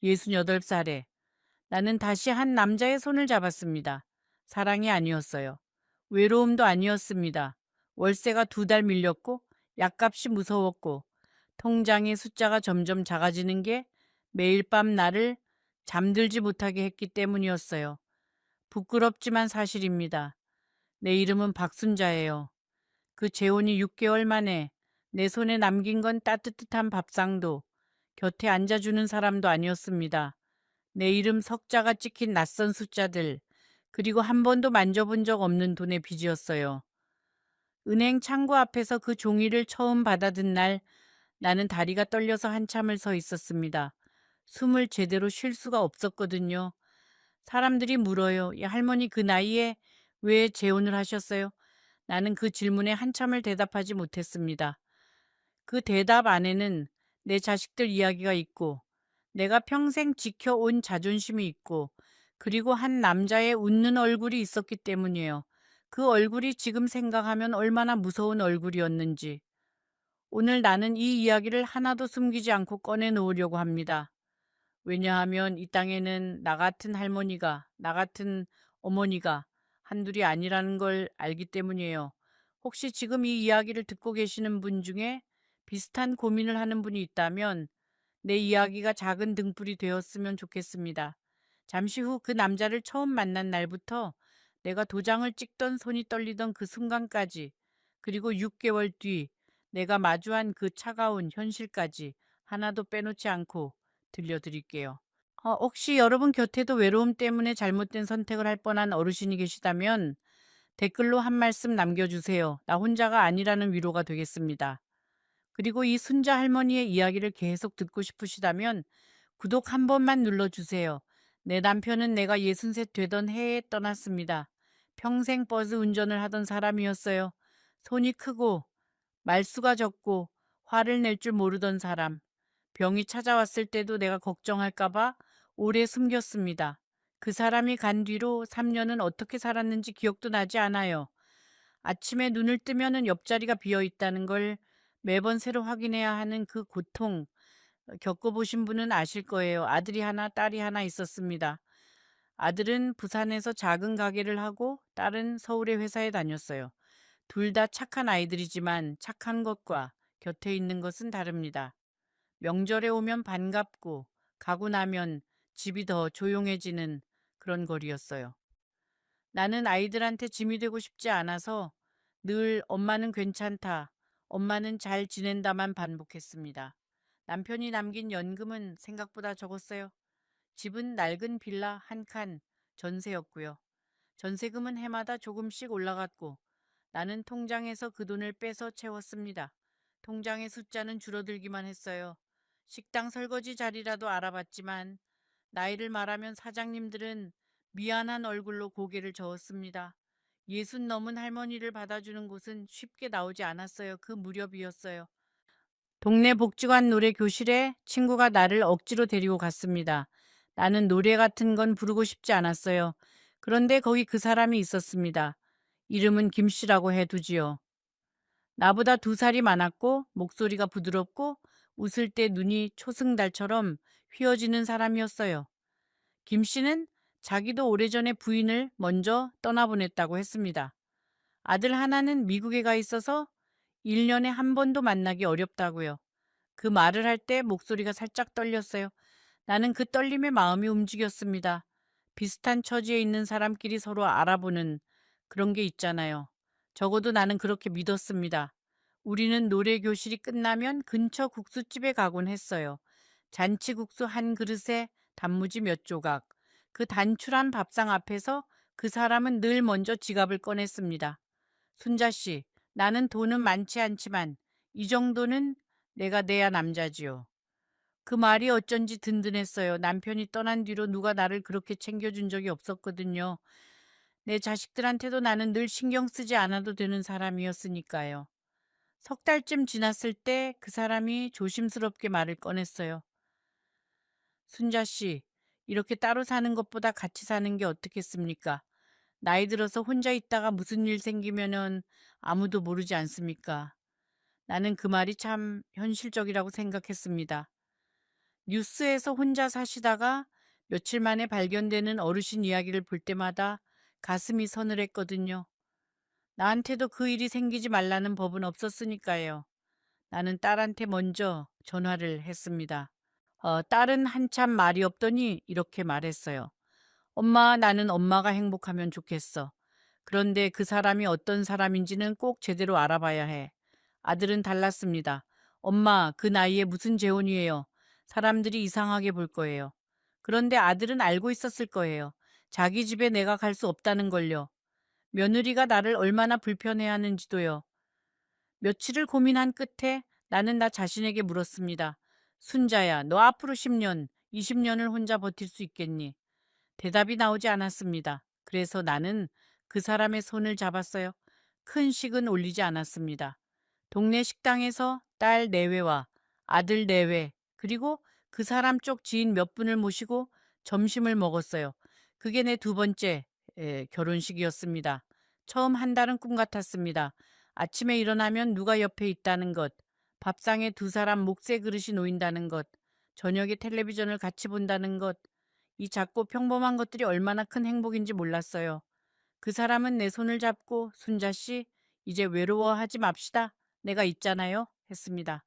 68살에 나는 다시 한 남자의 손을 잡았습니다. 사랑이 아니었어요. 외로움도 아니었습니다. 월세가 2달 밀렸고 약값이 무서웠고 통장의 숫자가 점점 작아지는 게 매일 밤 나를 잠들지 못하게 했기 때문이었어요. 부끄럽지만 사실입니다. 내 이름은 박순자예요. 그 재혼이 6개월 만에 내 손에 남긴 건 따뜻한 밥상도 곁에 앉아주는 사람도 아니었습니다. 내 이름 석자가 찍힌 낯선 숫자들, 그리고 한 번도 만져본 적 없는 돈의 빚이었어요. 은행 창구 앞에서 그 종이를 처음 받아든 날 나는 다리가 떨려서 한참을 서 있었습니다. 숨을 제대로 쉴 수가 없었거든요. 사람들이 물어요. 이 할머니 그 나이에 왜 재혼을 하셨어요? 나는 그 질문에 한참을 대답하지 못했습니다. 그 대답 안에는 내 자식들 이야기가 있고 내가 평생 지켜온 자존심이 있고 그리고 한 남자의 웃는 얼굴이 있었기 때문이에요. 그 얼굴이 지금 생각하면 얼마나 무서운 얼굴이었는지. 오늘 나는 이 이야기를 하나도 숨기지 않고 꺼내놓으려고 합니다. 왜냐하면 이 땅에는 나 같은 할머니가, 나 같은 어머니가 한둘이 아니라는 걸 알기 때문이에요. 혹시 지금 이 이야기를 듣고 계시는 분 중에 비슷한 고민을 하는 분이 있다면 내 이야기가 작은 등불이 되었으면 좋겠습니다. 잠시 후 그 남자를 처음 만난 날부터 내가 도장을 찍던 손이 떨리던 그 순간까지, 그리고 6개월 뒤 내가 마주한 그 차가운 현실까지 하나도 빼놓지 않고 들려드릴게요. 혹시 여러분 곁에도 외로움 때문에 잘못된 선택을 할 뻔한 어르신이 계시다면 댓글로 한 말씀 남겨주세요. 나 혼자가 아니라는 위로가 되겠습니다. 그리고 이 순자 할머니의 이야기를 계속 듣고 싶으시다면 구독 한 번만 눌러주세요. 내 남편은 내가 63 되던 해에 떠났습니다. 평생 버스 운전을 하던 사람이었어요. 손이 크고 말수가 적고 화를 낼 줄 모르던 사람. 병이 찾아왔을 때도 내가 걱정할까봐 오래 숨겼습니다. 그 사람이 간 뒤로 3년은 어떻게 살았는지 기억도 나지 않아요. 아침에 눈을 뜨면은 옆자리가 비어 있다는 걸 매번 새로 확인해야 하는 그 고통, 겪어보신 분은 아실 거예요. 아들이 하나, 딸이 하나 있었습니다. 아들은 부산에서 작은 가게를 하고 딸은 서울의 회사에 다녔어요. 둘 다 착한 아이들이지만 착한 것과 곁에 있는 것은 다릅니다. 명절에 오면 반갑고 가고 나면 집이 더 조용해지는 그런 거리였어요. 나는 아이들한테 짐이 되고 싶지 않아서 늘 엄마는 괜찮다, 엄마는 잘 지낸다만 반복했습니다. 남편이 남긴 연금은 생각보다 적었어요. 집은 낡은 빌라 한 칸, 전세였고요. 전세금은 해마다 조금씩 올라갔고 나는 통장에서 그 돈을 빼서 채웠습니다. 통장의 숫자는 줄어들기만 했어요. 식당 설거지 자리라도 알아봤지만 나이를 말하면 사장님들은 미안한 얼굴로 고개를 저었습니다. 60 넘은 할머니를 받아주는 곳은 쉽게 나오지 않았어요. 그 무렵이었어요. 동네 복지관 노래 교실에 친구가 나를 억지로 데리고 갔습니다. 나는 노래 같은 건 부르고 싶지 않았어요. 그런데 거기 그 사람이 있었습니다. 이름은 김씨라고 해두지요. 나보다 2살이 많았고 목소리가 부드럽고 웃을 때 눈이 초승달처럼 휘어지는 사람이었어요. 김씨는 자기도 오래전에 부인을 먼저 떠나보냈다고 했습니다. 아들 하나는 미국에 가 있어서 1년에 한 번도 만나기 어렵다고요. 그 말을 할 때 목소리가 살짝 떨렸어요. 나는 그 떨림에 마음이 움직였습니다. 비슷한 처지에 있는 사람끼리 서로 알아보는 그런 게 있잖아요. 적어도 나는 그렇게 믿었습니다. 우리는 노래 교실이 끝나면 근처 국수집에 가곤 했어요. 잔치국수 한 그릇에 단무지 몇 조각. 그 단출한 밥상 앞에서 그 사람은 늘 먼저 지갑을 꺼냈습니다. 순자 씨, 나는 돈은 많지 않지만 이 정도는 내가 내야 남자지요. 그 말이 어쩐지 든든했어요. 남편이 떠난 뒤로 누가 나를 그렇게 챙겨준 적이 없었거든요. 내 자식들한테도 나는 늘 신경 쓰지 않아도 되는 사람이었으니까요. 3달쯤 지났을 때 그 사람이 조심스럽게 말을 꺼냈어요. 순자 씨, 이렇게 따로 사는 것보다 같이 사는 게 어떻겠습니까? 나이 들어서 혼자 있다가 무슨 일 생기면은 아무도 모르지 않습니까? 나는 그 말이 참 현실적이라고 생각했습니다. 뉴스에서 혼자 사시다가 며칠 만에 발견되는 어르신 이야기를 볼 때마다 가슴이 서늘했거든요. 나한테도 그 일이 생기지 말라는 법은 없었으니까요. 나는 딸한테 먼저 전화를 했습니다. 딸은 한참 말이 없더니 이렇게 말했어요. 엄마, 나는 엄마가 행복하면 좋겠어. 그런데 그 사람이 어떤 사람인지는 꼭 제대로 알아봐야 해. 아들은 달랐습니다. 엄마, 그 나이에 무슨 재혼이에요. 사람들이 이상하게 볼 거예요. 그런데 아들은 알고 있었을 거예요. 자기 집에 내가 갈 수 없다는 걸요. 며느리가 나를 얼마나 불편해하는지도요. 며칠을 고민한 끝에 나는 나 자신에게 물었습니다. 순자야, 너 앞으로 10년, 20년을 혼자 버틸 수 있겠니? 대답이 나오지 않았습니다. 그래서 나는 그 사람의 손을 잡았어요. 큰 식은 올리지 않았습니다. 동네 식당에서 딸 내외와 아들 내외, 그리고 그 사람 쪽 지인 몇 분을 모시고 점심을 먹었어요. 그게 내 두 번째 결혼식이었습니다. 처음 한 달은 꿈 같았습니다. 아침에 일어나면 누가 옆에 있다는 것, 밥상에 두 사람 몫의 그릇이 놓인다는 것, 저녁에 텔레비전을 같이 본다는 것, 이 작고 평범한 것들이 얼마나 큰 행복인지 몰랐어요. 그 사람은 내 손을 잡고 순자 씨, 이제 외로워하지 맙시다. 내가 있잖아요. 했습니다.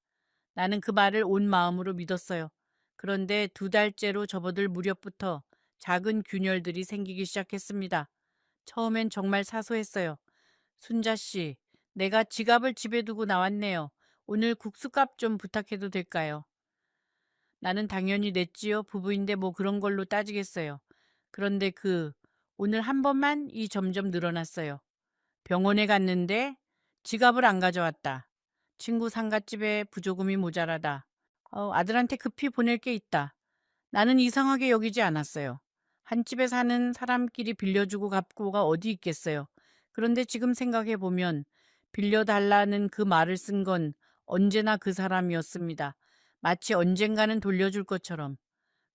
나는 그 말을 온 마음으로 믿었어요. 그런데 두 달째로 접어들 무렵부터 작은 균열들이 생기기 시작했습니다. 처음엔 정말 사소했어요. 순자 씨, 내가 지갑을 집에 두고 나왔네요. 오늘 국수값 좀 부탁해도 될까요? 나는 당연히 냈지요. 부부인데 뭐 그런 걸로 따지겠어요. 그런데 오늘 한 번만 이 점점 늘어났어요. 병원에 갔는데 지갑을 안 가져왔다. 친구 상갓집에 부조금이 모자라다. 아들한테 급히 보낼 게 있다. 나는 이상하게 여기지 않았어요. 한 집에 사는 사람끼리 빌려주고 갚고가 어디 있겠어요. 그런데 지금 생각해 보면 빌려달라는 그 말을 쓴 건 언제나 그 사람이었습니다. 마치 언젠가는 돌려줄 것처럼.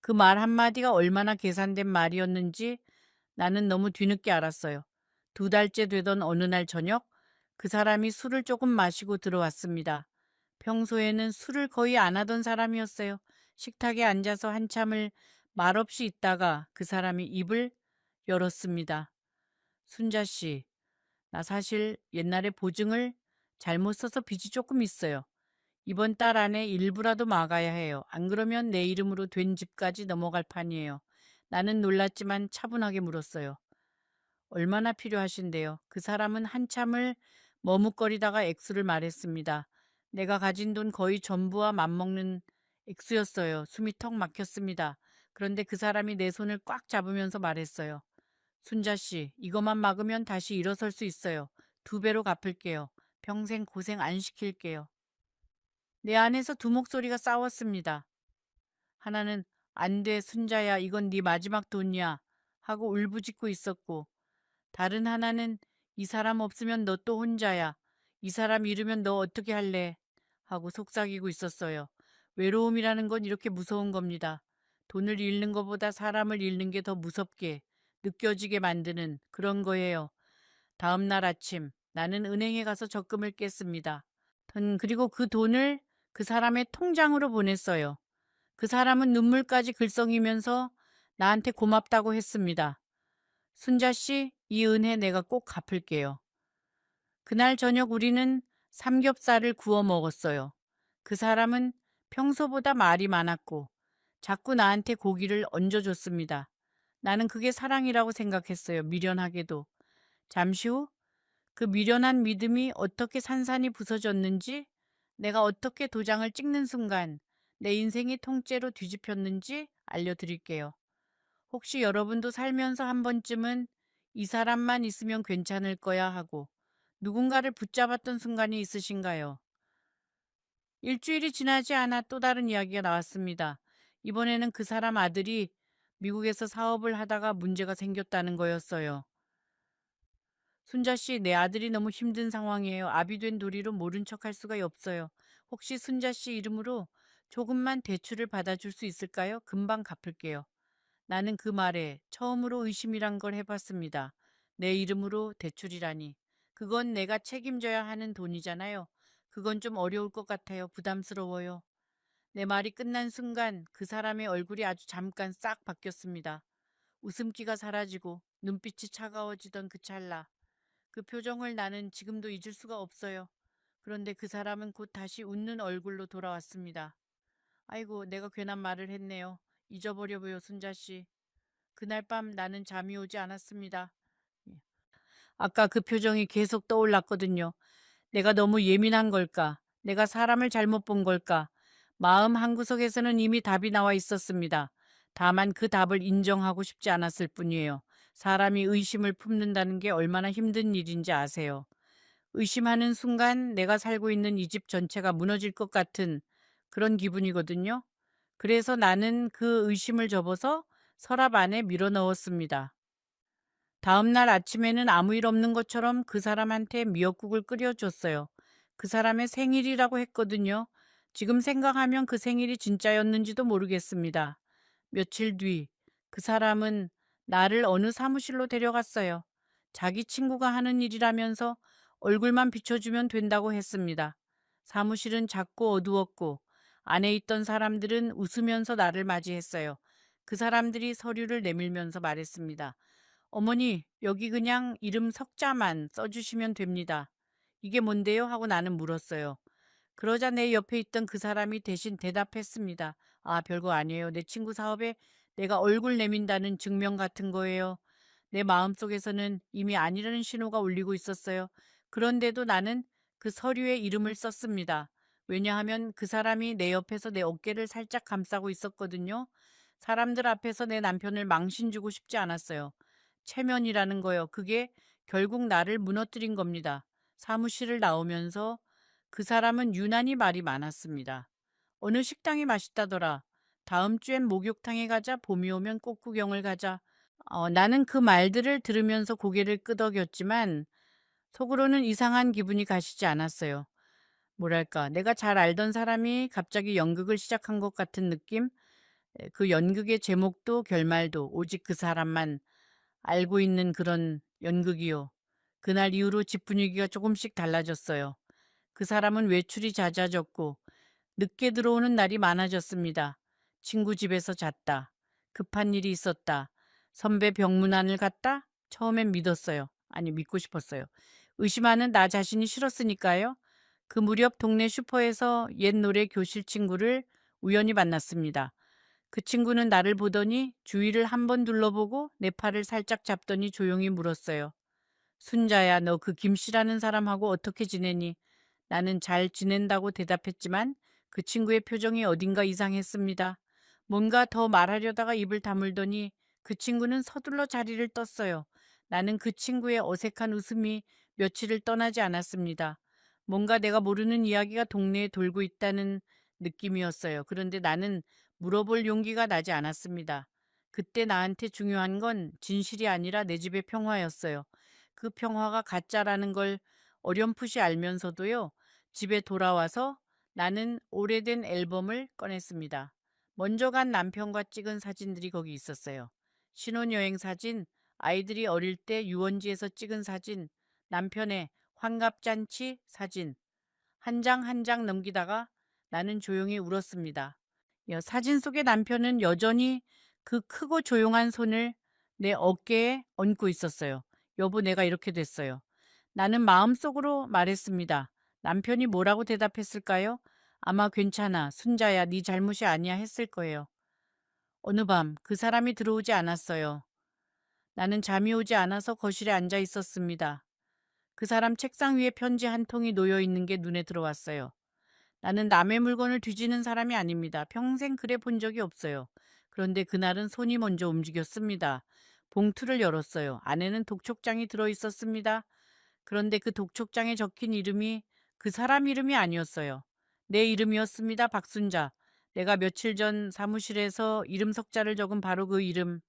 그 말 한마디가 얼마나 계산된 말이었는지 나는 너무 뒤늦게 알았어요. 두 달째 되던 어느 날 저녁 그 사람이 술을 조금 마시고 들어왔습니다. 평소에는 술을 거의 안 하던 사람이었어요. 식탁에 앉아서 한참을 말없이 있다가 그 사람이 입을 열었습니다. 순자 씨, 나 사실 옛날에 보증을 잘못 써서 빚이 조금 있어요. 이번 달 안에 일부라도 막아야 해요. 안 그러면 내 이름으로 된 집까지 넘어갈 판이에요. 나는 놀랐지만 차분하게 물었어요. 얼마나 필요하신데요? 그 사람은 한참을 머뭇거리다가 액수를 말했습니다. 내가 가진 돈 거의 전부와 맞먹는 액수였어요. 숨이 턱 막혔습니다. 그런데 그 사람이 내 손을 꽉 잡으면서 말했어요. 순자 씨, 이것만 막으면 다시 일어설 수 있어요. 두 배로 갚을게요. 평생 고생 안 시킬게요. 내 안에서 두 목소리가 싸웠습니다. 하나는 안 돼, 순자야. 이건 네 마지막 돈이야. 하고 울부짖고 있었고, 다른 하나는 이 사람 없으면 너 또 혼자야. 이 사람 잃으면 너 어떻게 할래? 하고 속삭이고 있었어요. 외로움이라는 건 이렇게 무서운 겁니다. 돈을 잃는 것보다 사람을 잃는 게 더 무섭게 느껴지게 만드는 그런 거예요. 다음 날 아침 나는 은행에 가서 적금을 깼습니다. 그리고 그 돈을 그 사람의 통장으로 보냈어요. 그 사람은 눈물까지 글썽이면서 나한테 고맙다고 했습니다. 순자 씨, 이 은혜 내가 꼭 갚을게요. 그날 저녁 우리는 삼겹살을 구워 먹었어요. 그 사람은 평소보다 말이 많았고 자꾸 나한테 고기를 얹어줬습니다. 나는 그게 사랑이라고 생각했어요. 미련하게도. 잠시 후 그 미련한 믿음이 어떻게 산산이 부서졌는지, 내가 어떻게 도장을 찍는 순간 내 인생이 통째로 뒤집혔는지 알려드릴게요. 혹시 여러분도 살면서 한 번쯤은 이 사람만 있으면 괜찮을 거야 하고 누군가를 붙잡았던 순간이 있으신가요? 일주일이 지나지 않아 또 다른 이야기가 나왔습니다. 이번에는 그 사람 아들이 미국에서 사업을 하다가 문제가 생겼다는 거였어요. 순자 씨, 내 아들이 너무 힘든 상황이에요. 아비된 도리로 모른 척할 수가 없어요. 혹시 순자 씨 이름으로 조금만 대출을 받아줄 수 있을까요? 금방 갚을게요. 나는 그 말에 처음으로 의심이란 걸 해봤습니다. 내 이름으로 대출이라니. 그건 내가 책임져야 하는 돈이잖아요. 그건 좀 어려울 것 같아요. 부담스러워요. 내 말이 끝난 순간 그 사람의 얼굴이 아주 잠깐 싹 바뀌었습니다. 웃음기가 사라지고 눈빛이 차가워지던 그 찰나. 그 표정을 나는 지금도 잊을 수가 없어요. 그런데 그 사람은 곧 다시 웃는 얼굴로 돌아왔습니다. 아이고, 내가 괜한 말을 했네요. 잊어버려요, 순자 씨. 그날 밤 나는 잠이 오지 않았습니다. 예. 아까 그 표정이 계속 떠올랐거든요. 내가 너무 예민한 걸까? 내가 사람을 잘못 본 걸까? 마음 한구석에서는 이미 답이 나와 있었습니다. 다만 그 답을 인정하고 싶지 않았을 뿐이에요. 사람이 의심을 품는다는 게 얼마나 힘든 일인지 아세요? 의심하는 순간 내가 살고 있는 이 집 전체가 무너질 것 같은 그런 기분이거든요. 그래서 나는 그 의심을 접어서 서랍 안에 밀어 넣었습니다. 다음 날 아침에는 아무 일 없는 것처럼 그 사람한테 미역국을 끓여줬어요. 그 사람의 생일이라고 했거든요. 지금 생각하면 그 생일이 진짜였는지도 모르겠습니다. 며칠 뒤, 그 사람은 나를 어느 사무실로 데려갔어요. 자기 친구가 하는 일이라면서 얼굴만 비춰주면 된다고 했습니다. 사무실은 작고 어두웠고, 안에 있던 사람들은 웃으면서 나를 맞이했어요. 그 사람들이 서류를 내밀면서 말했습니다. 어머니, 여기 그냥 이름 석자만 써주시면 됩니다. 이게 뭔데요? 하고 나는 물었어요. 그러자 내 옆에 있던 그 사람이 대신 대답했습니다. 아, 별거 아니에요. 내 친구 사업에 내가 얼굴 내민다는 증명 같은 거예요. 내 마음속에서는 이미 아니라는 신호가 울리고 있었어요. 그런데도 나는 그 서류에 이름을 썼습니다. 왜냐하면 그 사람이 내 옆에서 내 어깨를 살짝 감싸고 있었거든요. 사람들 앞에서 내 남편을 망신 주고 싶지 않았어요. 체면이라는 거요. 그게 결국 나를 무너뜨린 겁니다. 사무실을 나오면서 그 사람은 유난히 말이 많았습니다. 어느 식당이 맛있다더라. 다음 주엔 목욕탕에 가자. 봄이 오면 꽃구경을 가자. 나는 그 말들을 들으면서 고개를 끄덕였지만 속으로는 이상한 기분이 가시지 않았어요. 뭐랄까, 내가 잘 알던 사람이 갑자기 연극을 시작한 것 같은 느낌? 그 연극의 제목도 결말도 오직 그 사람만 알고 있는 그런 연극이요. 그날 이후로 집 분위기가 조금씩 달라졌어요. 그 사람은 외출이 잦아졌고 늦게 들어오는 날이 많아졌습니다. 친구 집에서 잤다. 급한 일이 있었다. 선배 병문안을 갔다? 처음엔 믿었어요. 아니, 믿고 싶었어요. 의심하는 나 자신이 싫었으니까요. 그 무렵 동네 슈퍼에서 옛 노래 교실 친구를 우연히 만났습니다. 그 친구는 나를 보더니 주위를 한번 둘러보고 내 팔을 살짝 잡더니 조용히 물었어요. 순자야, 너 그 김씨라는 사람하고 어떻게 지내니? 나는 잘 지낸다고 대답했지만 그 친구의 표정이 어딘가 이상했습니다. 뭔가 더 말하려다가 입을 다물더니 그 친구는 서둘러 자리를 떴어요. 나는 그 친구의 어색한 웃음이 며칠을 떠나지 않았습니다. 뭔가 내가 모르는 이야기가 동네에 돌고 있다는 느낌이었어요. 그런데 나는 물어볼 용기가 나지 않았습니다. 그때 나한테 중요한 건 진실이 아니라 내 집의 평화였어요. 그 평화가 가짜라는 걸 어렴풋이 알면서도요. 집에 돌아와서 나는 오래된 앨범을 꺼냈습니다. 먼저 간 남편과 찍은 사진들이 거기 있었어요. 신혼여행 사진, 아이들이 어릴 때 유원지에서 찍은 사진, 남편의 환갑잔치 사진, 한 장 한 장 넘기다가 나는 조용히 울었습니다. 사진 속의 남편은 여전히 그 크고 조용한 손을 내 어깨에 얹고 있었어요. 여보, 내가 이렇게 됐어요. 나는 마음속으로 말했습니다. 남편이 뭐라고 대답했을까요? 아마 괜찮아. 순자야, 네 잘못이 아니야 했을 거예요. 어느 밤 그 사람이 들어오지 않았어요. 나는 잠이 오지 않아서 거실에 앉아 있었습니다. 그 사람 책상 위에 편지 한 통이 놓여 있는 게 눈에 들어왔어요. 나는 남의 물건을 뒤지는 사람이 아닙니다. 평생 그래 본 적이 없어요. 그런데 그날은 손이 먼저 움직였습니다. 봉투를 열었어요. 안에는 독촉장이 들어 있었습니다. 그런데 그 독촉장에 적힌 이름이 그 사람 이름이 아니었어요. 내 이름이었습니다. 박순자. 내가 며칠 전 사무실에서 이름 석자를 적은 바로 그 이름.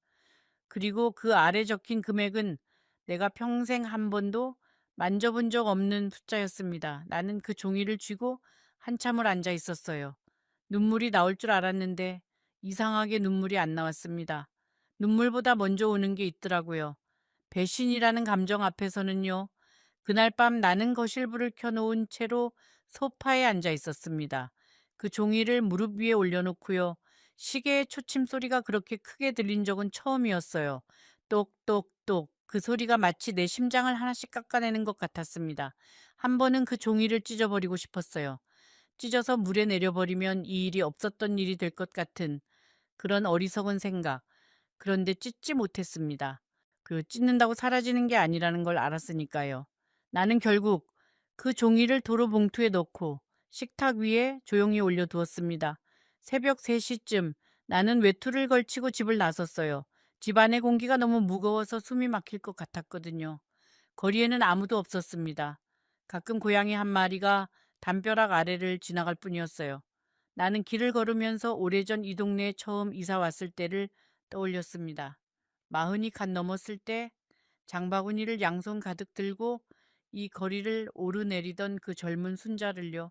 그리고 그 아래 적힌 금액은 내가 평생 한 번도 만져본 적 없는 숫자였습니다. 나는 그 종이를 쥐고 한참을 앉아 있었어요. 눈물이 나올 줄 알았는데 이상하게 눈물이 안 나왔습니다. 눈물보다 먼저 오는 게 있더라고요. 배신이라는 감정 앞에서는요. 그날 밤 나는 거실불을 켜놓은 채로 소파에 앉아 있었습니다. 그 종이를 무릎 위에 올려놓고요. 시계의 초침 소리가 그렇게 크게 들린 적은 처음이었어요. 똑똑똑. 그 소리가 마치 내 심장을 하나씩 깎아내는 것 같았습니다. 한 번은 그 종이를 찢어버리고 싶었어요. 찢어서 물에 내려버리면 이 일이 없었던 일이 될 것 같은 그런 어리석은 생각. 그런데 찢지 못했습니다. 찢는다고 사라지는 게 아니라는 걸 알았으니까요. 나는 결국 그 종이를 도로 봉투에 넣고 식탁 위에 조용히 올려두었습니다. 새벽 3시쯤 나는 외투를 걸치고 집을 나섰어요. 집 안의 공기가 너무 무거워서 숨이 막힐 것 같았거든요. 거리에는 아무도 없었습니다. 가끔 고양이 한 마리가 담벼락 아래를 지나갈 뿐이었어요. 나는 길을 걸으면서 오래전 이 동네에 처음 이사 왔을 때를 떠올렸습니다. 40이 갓 넘었을 때 장바구니를 양손 가득 들고 이 거리를 오르내리던 그 젊은 순자를요.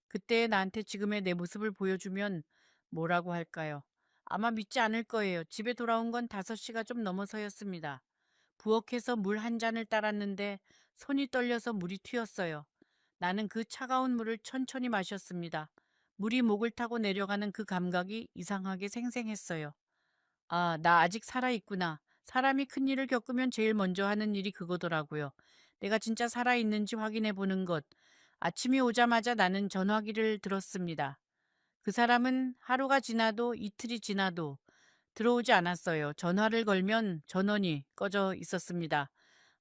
그때 나한테 지금의 내 모습을 보여주면 뭐라고 할까요? 아마 믿지 않을 거예요. 집에 돌아온 건 5시가 좀 넘어서였습니다. 부엌에서 물 한 잔을 따랐는데 손이 떨려서 물이 튀었어요. 나는 그 차가운 물을 천천히 마셨습니다. 물이 목을 타고 내려가는 그 감각이 이상하게 생생했어요. 아, 나 아직 살아있구나. 사람이 큰일을 겪으면 제일 먼저 하는 일이 그거더라고요. 내가 진짜 살아있는지 확인해 보는 것. 아침이 오자마자 나는 전화기를 들었습니다. 그 사람은 하루가 지나도 이틀이 지나도 들어오지 않았어요. 전화를 걸면 전원이 꺼져 있었습니다.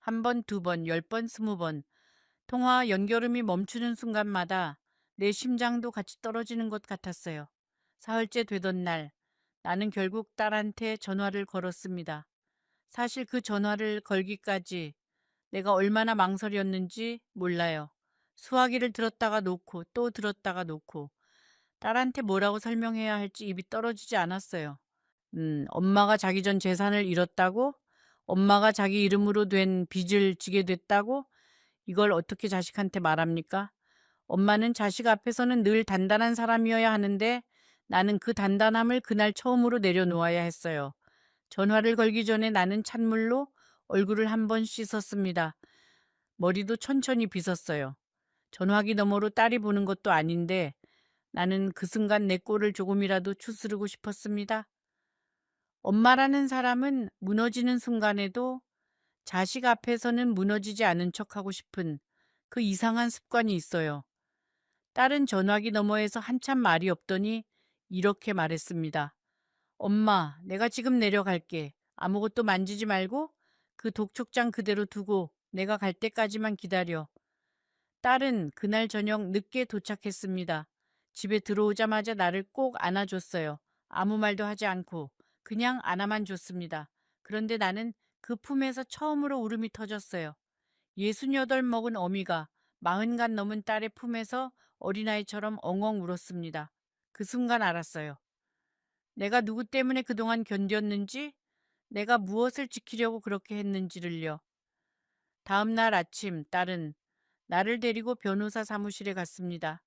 한 번, 두 번, 10번, 20번. 통화 연결음이 멈추는 순간마다 내 심장도 같이 떨어지는 것 같았어요. 사흘째 되던 날, 나는 결국 딸한테 전화를 걸었습니다. 사실 그 전화를 걸기까지 내가 얼마나 망설였는지 몰라요. 수화기를 들었다가 놓고 또 들었다가 놓고 딸한테 뭐라고 설명해야 할지 입이 떨어지지 않았어요. 엄마가 자기 전 재산을 잃었다고? 엄마가 자기 이름으로 된 빚을 지게 됐다고? 이걸 어떻게 자식한테 말합니까? 엄마는 자식 앞에서는 늘 단단한 사람이어야 하는데 나는 그 단단함을 그날 처음으로 내려놓아야 했어요. 전화를 걸기 전에 나는 찬물로 얼굴을 한 번 씻었습니다. 머리도 천천히 빗었어요. 전화기 너머로 딸이 보는 것도 아닌데 나는 그 순간 내 꼴을 조금이라도 추스르고 싶었습니다. 엄마라는 사람은 무너지는 순간에도 자식 앞에서는 무너지지 않은 척하고 싶은 그 이상한 습관이 있어요. 딸은 전화기 너머에서 한참 말이 없더니 이렇게 말했습니다. 엄마, 내가 지금 내려갈게. 아무것도 만지지 말고 그 독촉장 그대로 두고 내가 갈 때까지만 기다려. 딸은 그날 저녁 늦게 도착했습니다. 집에 들어오자마자 나를 꼭 안아줬어요. 아무 말도 하지 않고 그냥 안아만 줬습니다. 그런데 나는 그 품에서 처음으로 울음이 터졌어요. 68 먹은 어미가 40간 넘은 딸의 품에서 어린아이처럼 엉엉 울었습니다. 그 순간 알았어요. 내가 누구 때문에 그동안 견뎠는지, 내가 무엇을 지키려고 그렇게 했는지를요. 다음 날 아침 딸은 나를 데리고 변호사 사무실에 갔습니다.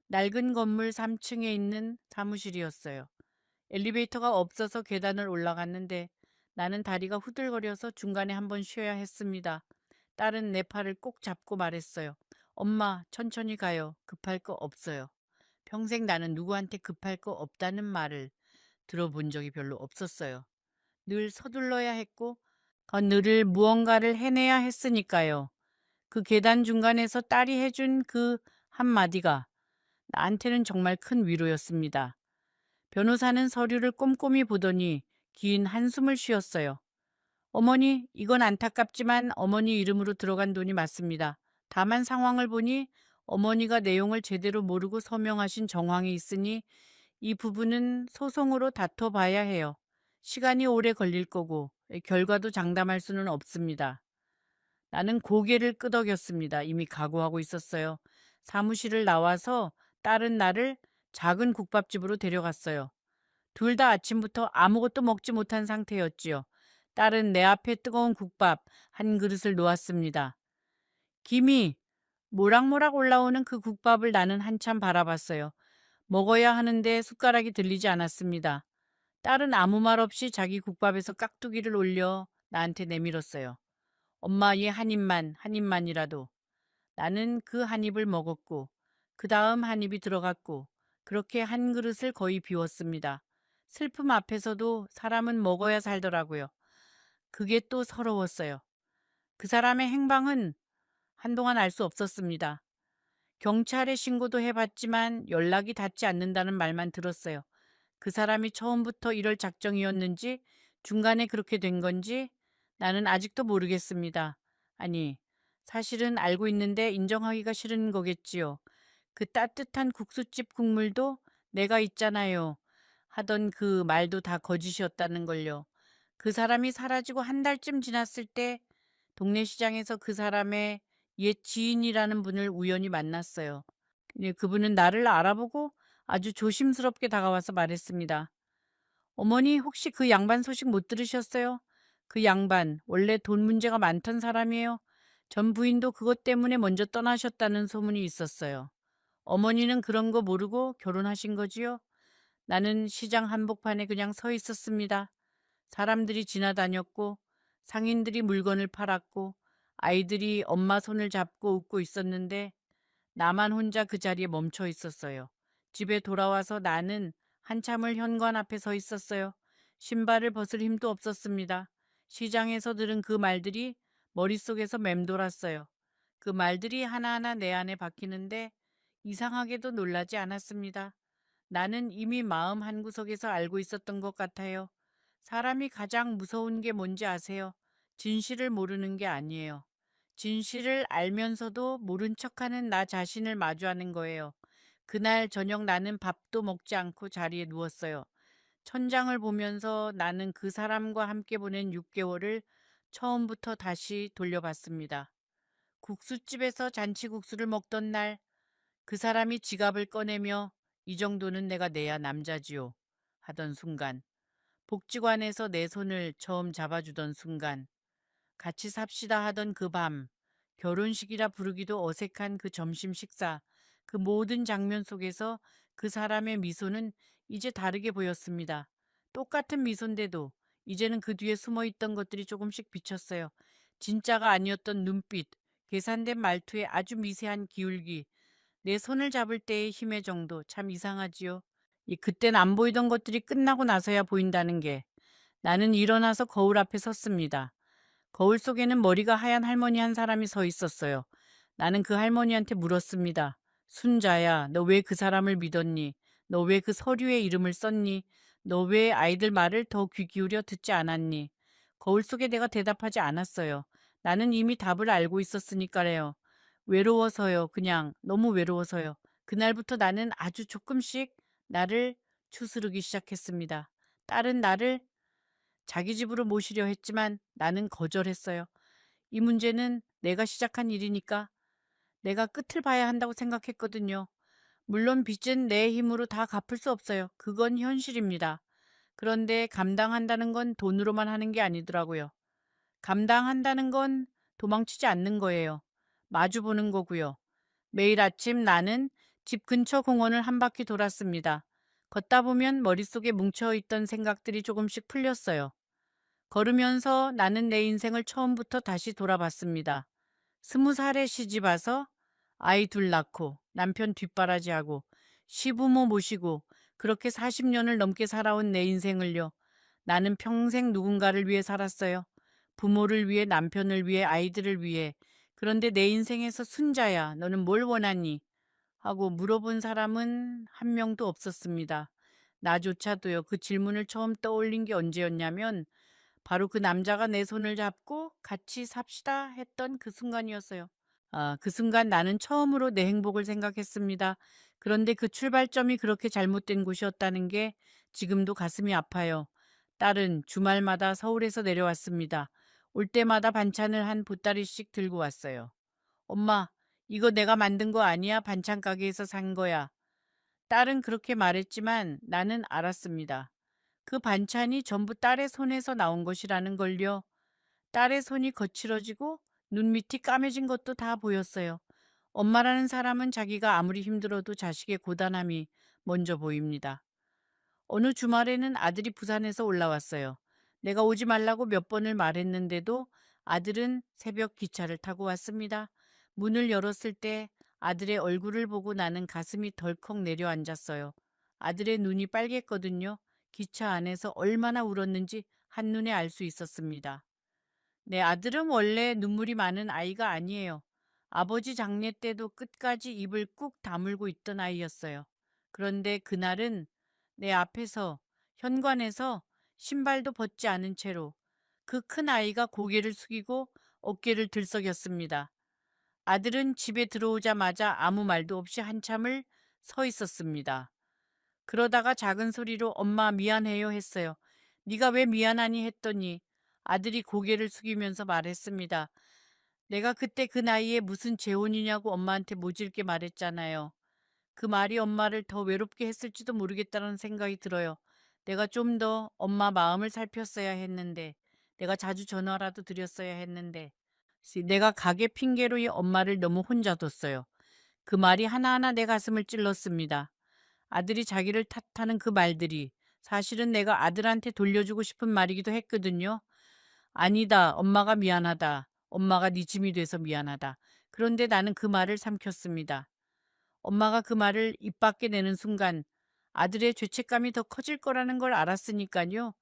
낡은 건물 3층에 있는 사무실이었어요. 엘리베이터가 없어서 계단을 올라갔는데 나는 다리가 후들거려서 중간에 한번 쉬어야 했습니다. 딸은 내 팔을 꼭 잡고 말했어요. 엄마, 천천히 가요. 급할 거 없어요. 평생 나는 누구한테 급할 거 없다는 말을 들어본 적이 별로 없었어요. 늘 서둘러야 했고, 더 늘 무언가를 해내야 했으니까요. 그 계단 중간에서 딸이 해준 그 한마디가 나한테는 정말 큰 위로였습니다. 변호사는 서류를 꼼꼼히 보더니 긴 한숨을 쉬었어요. 어머니, 이건 안타깝지만 어머니 이름으로 들어간 돈이 맞습니다. 다만 상황을 보니 어머니가 내용을 제대로 모르고 서명하신 정황이 있으니 이 부분은 소송으로 다퉈봐야 해요. 시간이 오래 걸릴 거고 결과도 장담할 수는 없습니다. 나는 고개를 끄덕였습니다. 이미 각오하고 있었어요. 사무실을 나와서 딸은 나를 작은 국밥집으로 데려갔어요. 둘 다 아침부터 아무것도 먹지 못한 상태였지요. 딸은 내 앞에 뜨거운 국밥 한 그릇을 놓았습니다. 김이 모락모락 올라오는 그 국밥을 나는 한참 바라봤어요. 먹어야 하는데 숟가락이 들리지 않았습니다. 딸은 아무 말 없이 자기 국밥에서 깍두기를 올려 나한테 내밀었어요. 엄마 얘 한 입만, 한 입만이라도. 나는 그 한 입을 먹었고 그 다음 한 입이 들어갔고 그렇게 한 그릇을 거의 비웠습니다. 슬픔 앞에서도 사람은 먹어야 살더라고요. 그게 또 서러웠어요. 그 사람의 행방은 한동안 알 수 없었습니다. 경찰에 신고도 해봤지만 연락이 닿지 않는다는 말만 들었어요. 그 사람이 처음부터 이럴 작정이었는지 중간에 그렇게 된 건지 나는 아직도 모르겠습니다. 아니, 사실은 알고 있는데 인정하기가 싫은 거겠지요. 그 따뜻한 국수집 국물도 내가 있잖아요. 하던 그 말도 다 거짓이었다는 걸요. 그 사람이 사라지고 한 달쯤 지났을 때 동네 시장에서 그 사람의 옛 지인이라는 분을 우연히 만났어요. 그분은 나를 알아보고 아주 조심스럽게 다가와서 말했습니다. 어머니, 혹시 그 양반 소식 못 들으셨어요? 그 양반, 원래 돈 문제가 많던 사람이에요. 전 부인도 그것 때문에 먼저 떠나셨다는 소문이 있었어요. 어머니는 그런 거 모르고 결혼하신 거지요? 나는 시장 한복판에 그냥 서 있었습니다. 사람들이 지나다녔고, 상인들이 물건을 팔았고, 아이들이 엄마 손을 잡고 웃고 있었는데, 나만 혼자 그 자리에 멈춰 있었어요. 집에 돌아와서 나는 한참을 현관 앞에 서 있었어요. 신발을 벗을 힘도 없었습니다. 시장에서 들은 그 말들이 머릿속에서 맴돌았어요. 그 말들이 하나하나 내 안에 박히는데 이상하게도 놀라지 않았습니다. 나는 이미 마음 한구석에서 알고 있었던 것 같아요. 사람이 가장 무서운 게 뭔지 아세요? 진실을 모르는 게 아니에요. 진실을 알면서도 모른 척하는 나 자신을 마주하는 거예요. 그날 저녁 나는 밥도 먹지 않고 자리에 누웠어요. 천장을 보면서 나는 그 사람과 함께 보낸 6개월을 처음부터 다시 돌려봤습니다. 국수집에서 잔치국수를 먹던 날, 그 사람이 지갑을 꺼내며 이 정도는 내가 내야 남자지요 하던 순간, 복지관에서 내 손을 처음 잡아주던 순간, 같이 삽시다 하던 그 밤, 결혼식이라 부르기도 어색한 그 점심 식사, 그 모든 장면 속에서 그 사람의 미소는 이제 다르게 보였습니다. 똑같은 미소인데도 이제는 그 뒤에 숨어 있던 것들이 조금씩 비쳤어요. 진짜가 아니었던 눈빛, 계산된 말투의 아주 미세한 기울기, 내 손을 잡을 때의 힘의 정도 참 이상하지요. 그땐 안 보이던 것들이 끝나고 나서야 보인다는 게. 나는 일어나서 거울 앞에 섰습니다. 거울 속에는 머리가 하얀 할머니 한 사람이 서 있었어요. 나는 그 할머니한테 물었습니다. 순자야, 너 왜 그 사람을 믿었니? 너 왜 그 서류에 이름을 썼니? 너 왜 아이들 말을 더 귀 기울여 듣지 않았니? 거울 속에 내가 대답하지 않았어요. 나는 이미 답을 알고 있었으니까래요. 외로워서요. 그냥 너무 외로워서요. 그날부터 나는 아주 조금씩 나를 추스르기 시작했습니다. 딸은 나를 자기 집으로 모시려 했지만 나는 거절했어요. 이 문제는 내가 시작한 일이니까 내가 끝을 봐야 한다고 생각했거든요. 물론 빚은 내 힘으로 다 갚을 수 없어요. 그건 현실입니다. 그런데 감당한다는 건 돈으로만 하는 게 아니더라고요. 감당한다는 건 도망치지 않는 거예요. 마주보는 거고요. 매일 아침 나는 집 근처 공원을 한 바퀴 돌았습니다. 걷다 보면 머릿속에 뭉쳐있던 생각들이 조금씩 풀렸어요. 걸으면서 나는 내 인생을 처음부터 다시 돌아봤습니다. 20살에 시집 와서 아이 둘 낳고 남편 뒷바라지하고 시부모 모시고 그렇게 40년을 넘게 살아온 내 인생을요. 나는 평생 누군가를 위해 살았어요. 부모를 위해, 남편을 위해, 아이들을 위해. 그런데 내 인생에서 순자야, 너는 뭘 원하니? 하고 물어본 사람은 한 명도 없었습니다. 나조차도요. 그 질문을 처음 떠올린 게 언제였냐면 바로 그 남자가 내 손을 잡고 같이 삽시다 했던 그 순간이었어요. 그 순간 나는 처음으로 내 행복을 생각했습니다. 그런데 그 출발점이 그렇게 잘못된 곳이었다는 게 지금도 가슴이 아파요. 딸은 주말마다 서울에서 내려왔습니다. 올 때마다 반찬을 한 보따리씩 들고 왔어요. 엄마, 이거 내가 만든 거 아니야? 반찬 가게에서 산 거야. 딸은 그렇게 말했지만 나는 알았습니다. 그 반찬이 전부 딸의 손에서 나온 것이라는 걸요. 딸의 손이 거칠어지고 눈밑이 까매진 것도 다 보였어요. 엄마라는 사람은 자기가 아무리 힘들어도 자식의 고단함이 먼저 보입니다. 어느 주말에는 아들이 부산에서 올라왔어요. 내가 오지 말라고 몇 번을 말했는데도 아들은 새벽 기차를 타고 왔습니다. 문을 열었을 때 아들의 얼굴을 보고 나는 가슴이 덜컥 내려앉았어요. 아들의 눈이 빨갰거든요. 기차 안에서 얼마나 울었는지 한눈에 알 수 있었습니다. 내 아들은 원래 눈물이 많은 아이가 아니에요. 아버지 장례 때도 끝까지 입을 꾹 다물고 있던 아이였어요. 그런데 그날은 내 앞에서, 현관에서 신발도 벗지 않은 채로 그 큰 아이가 고개를 숙이고 어깨를 들썩였습니다. 아들은 집에 들어오자마자 아무 말도 없이 한참을 서 있었습니다. 그러다가 작은 소리로 엄마 미안해요 했어요. 네가 왜 미안하니 했더니 아들이 고개를 숙이면서 말했습니다. 내가 그때 그 나이에 무슨 재혼이냐고 엄마한테 모질게 말했잖아요. 그 말이 엄마를 더 외롭게 했을지도 모르겠다는 생각이 들어요. 내가 좀 더 엄마 마음을 살폈어야 했는데, 내가 자주 전화라도 드렸어야 했는데, 내가 가게 핑계로 이 엄마를 너무 혼자 뒀어요. 그 말이 하나하나 내 가슴을 찔렀습니다. 아들이 자기를 탓하는 그 말들이 사실은 내가 아들한테 돌려주고 싶은 말이기도 했거든요. 아니다, 엄마가 미안하다. 엄마가 네 짐이 돼서 미안하다. 그런데 나는 그 말을 삼켰습니다. 엄마가 그 말을 입 밖에 내는 순간 아들의 죄책감이 더 커질 거라는 걸 알았으니까요.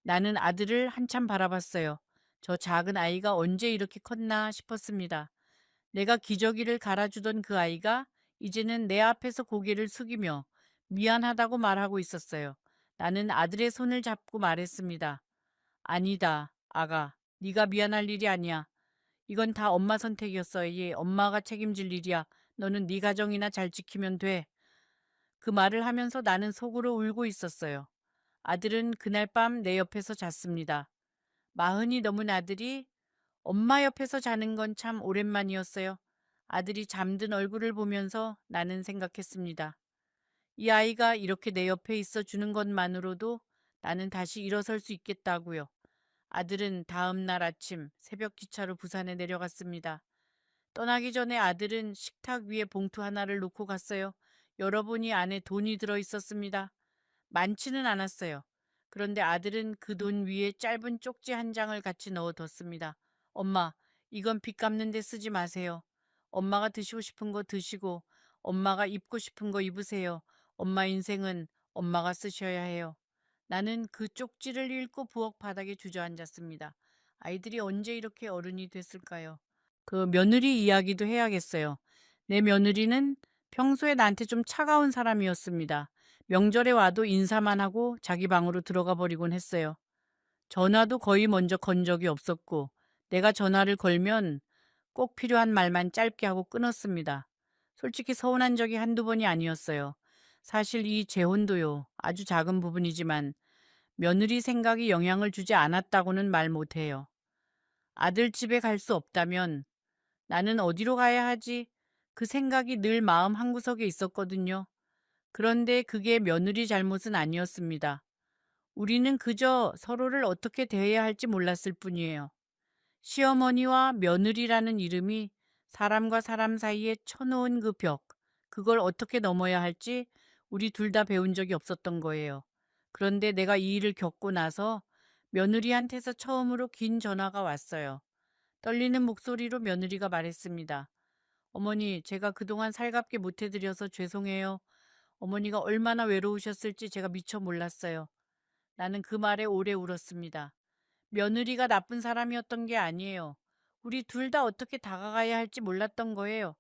나는 아들을 한참 바라봤어요. 저 작은 아이가 언제 이렇게 컸나 싶었습니다. 내가 기저귀를 갈아주던 그 아이가 이제는 내 앞에서 고개를 숙이며 미안하다고 말하고 있었어요. 나는 아들의 손을 잡고 말했습니다. 아니다, 아가. 네가 미안할 일이 아니야. 이건 다 엄마 선택이었어. 예, 엄마가 책임질 일이야. 너는 네 가정이나 잘 지키면 돼. 그 말을 하면서 나는 속으로 울고 있었어요. 아들은 그날 밤 내 옆에서 잤습니다. 마흔이 넘은 아들이 엄마 옆에서 자는 건 참 오랜만이었어요. 아들이 잠든 얼굴을 보면서 나는 생각했습니다. 이 아이가 이렇게 내 옆에 있어 주는 것만으로도 나는 다시 일어설 수 있겠다고요. 아들은 다음 날 아침 새벽 기차로 부산에 내려갔습니다. 떠나기 전에 아들은 식탁 위에 봉투 하나를 놓고 갔어요. 열어보니 안에 돈이 들어 있었습니다. 많지는 않았어요. 그런데 아들은 그 돈 위에 짧은 쪽지 한 장을 같이 넣어뒀습니다. 엄마, 이건 빚 갚는 데 쓰지 마세요. 엄마가 드시고 싶은 거 드시고, 엄마가 입고 싶은 거 입으세요. 엄마 인생은 엄마가 쓰셔야 해요. 나는 그 쪽지를 읽고 부엌 바닥에 주저앉았습니다. 아이들이 언제 이렇게 어른이 됐을까요? 그 며느리 이야기도 해야겠어요. 내 며느리는 평소에 나한테 좀 차가운 사람이었습니다. 명절에 와도 인사만 하고 자기 방으로 들어가 버리곤 했어요. 전화도 거의 먼저 건 적이 없었고, 내가 전화를 걸면 꼭 필요한 말만 짧게 하고 끊었습니다. 솔직히 서운한 적이 한두 번이 아니었어요. 사실 이 재혼도요, 아주 작은 부분이지만 며느리 생각이 영향을 주지 않았다고는 말 못해요. 아들 집에 갈 수 없다면 나는 어디로 가야 하지? 그 생각이 늘 마음 한구석에 있었거든요. 그런데 그게 며느리 잘못은 아니었습니다. 우리는 그저 서로를 어떻게 대해야 할지 몰랐을 뿐이에요. 시어머니와 며느리라는 이름이 사람과 사람 사이에 쳐놓은 그 벽, 그걸 어떻게 넘어야 할지 우리 둘 다 배운 적이 없었던 거예요. 그런데 내가 이 일을 겪고 나서 며느리한테서 처음으로 긴 전화가 왔어요. 떨리는 목소리로 며느리가 말했습니다. 어머니, 제가 그동안 살갑게 못해드려서 죄송해요. 어머니가 얼마나 외로우셨을지 제가 미처 몰랐어요. 나는 그 말에 오래 울었습니다. 며느리가 나쁜 사람이었던 게 아니에요. 우리 둘 다 어떻게 다가가야 할지 몰랐던 거예요.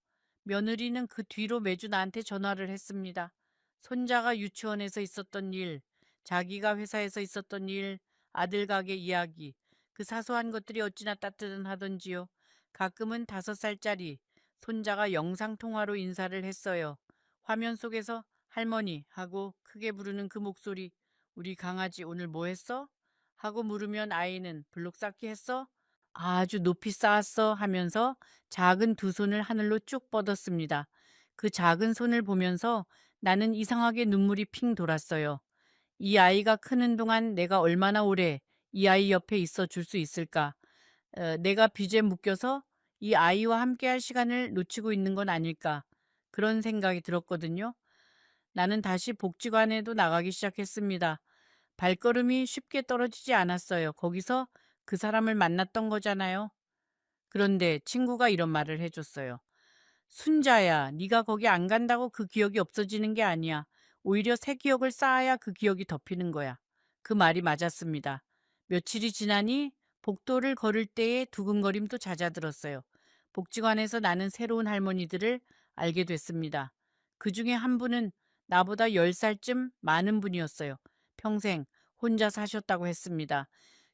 며느리는 그 뒤로 매주 나한테 전화를 했습니다. 손자가 유치원에서 있었던 일, 자기가 회사에서 있었던 일, 아들 가게 이야기, 그 사소한 것들이 어찌나 따뜻하던지요. 가끔은 5살짜리 손자가 영상통화로 인사를 했어요. 화면 속에서 할머니 하고 크게 부르는 그 목소리, 우리 강아지 오늘 뭐 했어? 하고 물으면 아이는 블록 쌓기 했어? 아주 높이 쌓았어 하면서 작은 두 손을 하늘로 쭉 뻗었습니다. 그 작은 손을 보면서 나는 이상하게 눈물이 핑 돌았어요. 이 아이가 크는 동안 내가 얼마나 오래 이 아이 옆에 있어 줄 수 있을까? 내가 빚에 묶여서 이 아이와 함께 할 시간을 놓치고 있는 건 아닐까? 그런 생각이 들었거든요. 나는 다시 복지관에도 나가기 시작했습니다. 발걸음이 쉽게 떨어지지 않았어요. 거기서 그 사람을 만났던 거잖아요. 그런데 친구가 이런 말을 해줬어요. 순자야, 네가 거기 안 간다고 그 기억이 없어지는 게 아니야. 오히려 새 기억을 쌓아야 그 기억이 덮이는 거야. 그 말이 맞았습니다. 며칠이 지나니 복도를 걸을 때의 두근거림도 잦아들었어요. 복지관에서 나는 새로운 할머니들을 알게 됐습니다. 그 중에 한 분은 나보다 10살쯤 많은 분이었어요. 평생 혼자 사셨다고 했습니다.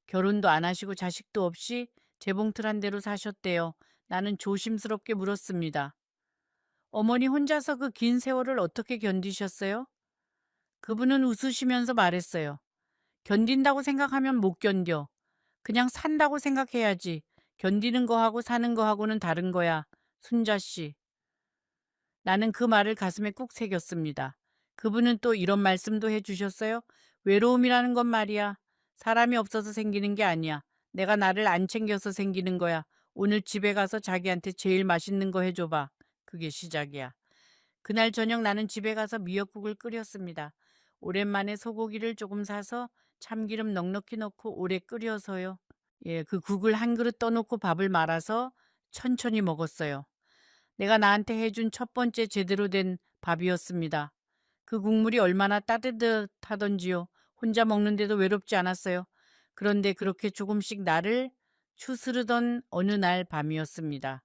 결혼도 안 하시고 자식도 없이 재봉틀한 대로 사셨대요. 나는 조심스럽게 물었습니다. 어머니 혼자서 그 긴 세월을 어떻게 견디셨어요? 그분은 웃으시면서 말했어요. 견딘다고 생각하면 못 견뎌. 그냥 산다고 생각해야지. 견디는 거하고 사는 거하고는 다른 거야. 순자 씨. 나는 그 말을 가슴에 꾹 새겼습니다. 그분은 또 이런 말씀도 해주셨어요. 외로움이라는 건 말이야. 사람이 없어서 생기는 게 아니야. 내가 나를 안 챙겨서 생기는 거야. 오늘 집에 가서 자기한테 제일 맛있는 거 해줘봐. 그게 시작이야. 그날 저녁 나는 집에 가서 미역국을 끓였습니다. 오랜만에 소고기를 조금 사서 참기름 넉넉히 넣고 오래 끓여서요. 예, 그 국을 한 그릇 떠놓고 밥을 말아서 천천히 먹었어요. 내가 나한테 해준 첫 번째 제대로 된 밥이었습니다. 그 국물이 얼마나 따뜻하던지요. 혼자 먹는데도 외롭지 않았어요. 그런데 그렇게 조금씩 나를 추스르던 어느 날 밤이었습니다.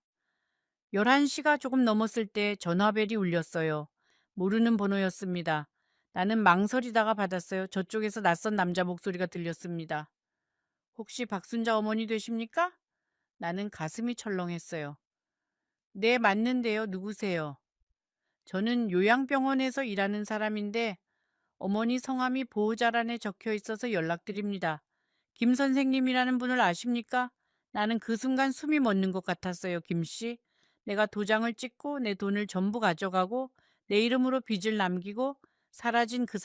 11시가 조금 넘었을 때 전화벨이 울렸어요. 모르는 번호였습니다. 나는 망설이다가 받았어요. 저쪽에서 낯선 남자 목소리가 들렸습니다. 혹시 박순자 어머니 되십니까? 나는 가슴이 철렁했어요. 네, 맞는데요. 누구세요? 저는 요양병원에서 일하는 사람인데 어머니 성함이 보호자란에 적혀 있어서 연락드립니다. 김 선생님이라는 분을 아십니까? 나는 그 순간 숨이 멎는 것 같았어요, 김 씨. 내가 도장을 찍고 내 돈을 전부 가져가고 내 이름으로 빚을 남기고 사라진 그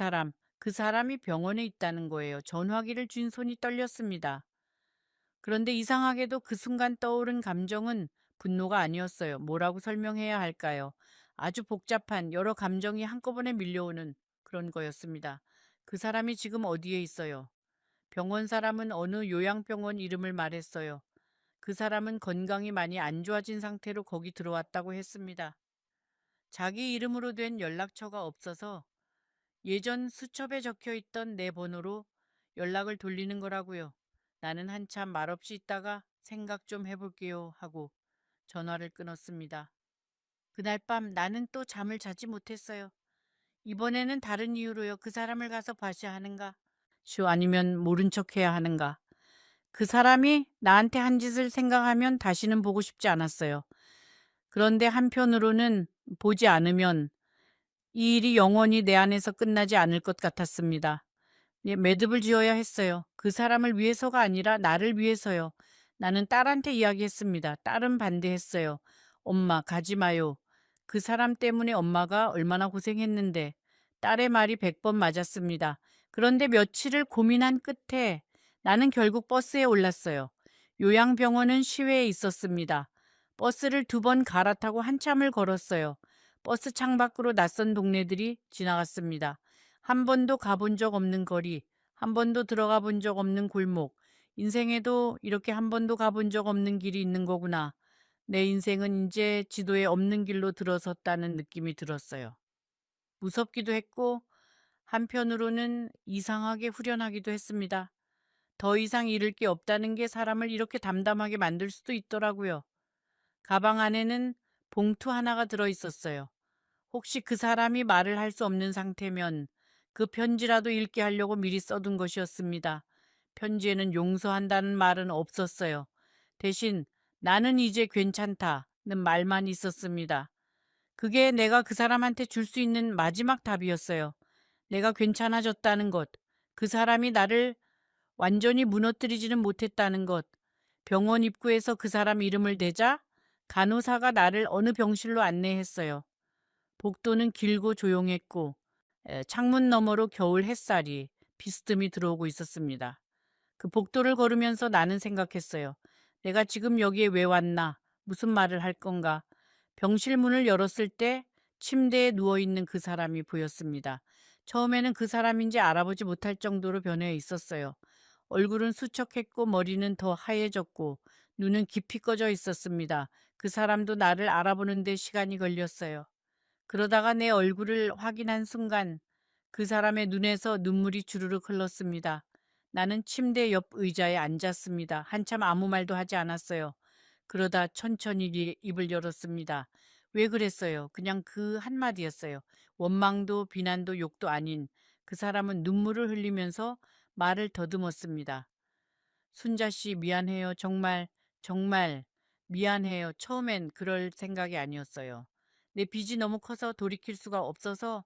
사람이 병원에 있다는 거예요. 전화기를 쥔 손이 떨렸습니다. 그런데 이상하게도 그 순간 떠오른 감정은 분노가 아니었어요. 뭐라고 설명해야 할까요? 아주 복잡한 여러 감정이 한꺼번에 밀려오는 그런 거였습니다. 그 사람이 지금 어디에 있어요? 병원 사람은 어느 요양병원 이름을 말했어요. 그 사람은 건강이 많이 안 좋아진 상태로 거기 들어왔다고 했습니다. 자기 이름으로 된 연락처가 없어서 예전 수첩에 적혀 있던 내 번호로 연락을 돌리는 거라고요. 나는 한참 말없이 있다가 생각 좀 해볼게요 하고 전화를 끊었습니다. 그날 밤 나는 또 잠을 자지 못했어요. 이번에는 다른 이유로요. 그 사람을 가서 봐야 하는가? 아니면 모른 척 해야 하는가? 그 사람이 나한테 한 짓을 생각하면 다시는 보고 싶지 않았어요. 그런데 한편으로는 보지 않으면 이 일이 영원히 내 안에서 끝나지 않을 것 같았습니다. 예, 매듭을 지어야 했어요. 그 사람을 위해서가 아니라 나를 위해서요. 나는 딸한테 이야기했습니다. 딸은 반대했어요. 엄마, 가지 마요. 그 사람 때문에 엄마가 얼마나 고생했는데. 딸의 말이 100번 맞았습니다. 그런데 며칠을 고민한 끝에 나는 결국 버스에 올랐어요. 요양병원은 시외에 있었습니다. 버스를 2번 갈아타고 한참을 걸었어요. 버스 창밖으로 낯선 동네들이 지나갔습니다. 한 번도 가본 적 없는 거리, 한 번도 들어가 본 적 없는 골목, 인생에도 이렇게 한 번도 가본 적 없는 길이 있는 거구나. 내 인생은 이제 지도에 없는 길로 들어섰다는 느낌이 들었어요. 무섭기도 했고, 한편으로는 이상하게 후련하기도 했습니다. 더 이상 잃을 게 없다는 게 사람을 이렇게 담담하게 만들 수도 있더라고요. 가방 안에는 봉투 하나가 들어 있었어요. 혹시 그 사람이 말을 할 수 없는 상태면 그 편지라도 읽게 하려고 미리 써둔 것이었습니다. 편지에는 용서한다는 말은 없었어요. 대신 나는 이제 괜찮다는 말만 있었습니다. 그게 내가 그 사람한테 줄 수 있는 마지막 답이었어요. 내가 괜찮아졌다는 것, 그 사람이 나를 완전히 무너뜨리지는 못했다는 것, 병원 입구에서 그 사람 이름을 대자 간호사가 나를 어느 병실로 안내했어요. 복도는 길고 조용했고 창문 너머로 겨울 햇살이 비스듬히 들어오고 있었습니다. 그 복도를 걸으면서 나는 생각했어요. 내가 지금 여기에 왜 왔나? 무슨 말을 할 건가? 병실 문을 열었을 때 침대에 누워있는 그 사람이 보였습니다. 처음에는 그 사람인지 알아보지 못할 정도로 변해 있었어요. 얼굴은 수척했고 머리는 더 하얘졌고 눈은 깊이 꺼져 있었습니다. 그 사람도 나를 알아보는데 시간이 걸렸어요. 그러다가 내 얼굴을 확인한 순간 그 사람의 눈에서 눈물이 주르륵 흘렀습니다. 나는 침대 옆 의자에 앉았습니다. 한참 아무 말도 하지 않았어요. 그러다 천천히 입을 열었습니다. 왜 그랬어요? 그냥 그 한마디였어요. 원망도 비난도 욕도 아닌. 그 사람은 눈물을 흘리면서 말을 더듬었습니다. 순자 씨 미안해요. 정말 정말 미안해요. 처음엔 그럴 생각이 아니었어요. 내 빚이 너무 커서 돌이킬 수가 없어서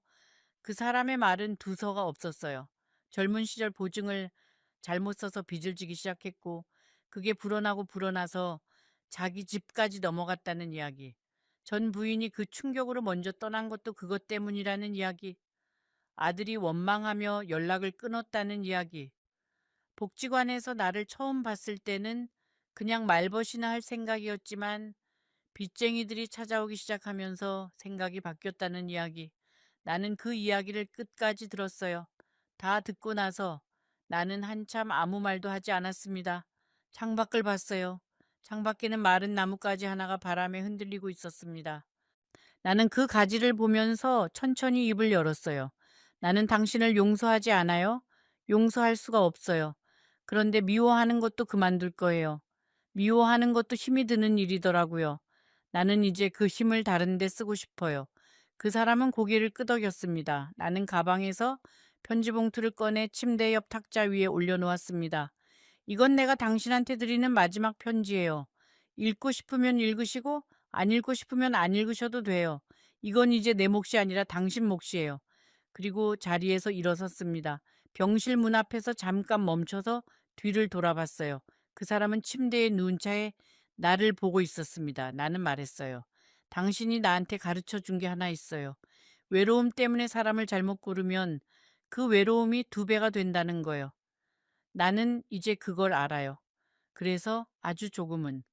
그 사람의 말은 두서가 없었어요. 젊은 시절 보증을 잘못 써서 빚을 지기 시작했고 그게 불어나고 불어나서 자기 집까지 넘어갔다는 이야기. 전 부인이 그 충격으로 먼저 떠난 것도 그것 때문이라는 이야기. 아들이 원망하며 연락을 끊었다는 이야기. 복지관에서 나를 처음 봤을 때는 그냥 말벗이나 할 생각이었지만 빚쟁이들이 찾아오기 시작하면서 생각이 바뀌었다는 이야기. 나는 그 이야기를 끝까지 들었어요. 다 듣고 나서 나는 한참 아무 말도 하지 않았습니다. 창밖을 봤어요. 창밖에는 마른 나뭇가지 하나가 바람에 흔들리고 있었습니다. 나는 그 가지를 보면서 천천히 입을 열었어요. 나는 당신을 용서하지 않아요? 용서할 수가 없어요. 그런데 미워하는 것도 그만둘 거예요. 미워하는 것도 힘이 드는 일이더라고요. 나는 이제 그 힘을 다른 데 쓰고 싶어요. 그 사람은 고개를 끄덕였습니다. 나는 가방에서 편지 봉투를 꺼내 침대 옆 탁자 위에 올려놓았습니다. 이건 내가 당신한테 드리는 마지막 편지예요. 읽고 싶으면 읽으시고 안 읽고 싶으면 안 읽으셔도 돼요. 이건 이제 내 몫이 아니라 당신 몫이에요. 그리고 자리에서 일어섰습니다. 병실 문 앞에서 잠깐 멈춰서 뒤를 돌아봤어요. 그 사람은 침대에 누운 채 나를 보고 있었습니다. 나는 말했어요. 당신이 나한테 가르쳐 준 게 하나 있어요. 외로움 때문에 사람을 잘못 고르면 그 외로움이 두 배가 된다는 거예요. 나는 이제 그걸 알아요. 그래서 아주 조금은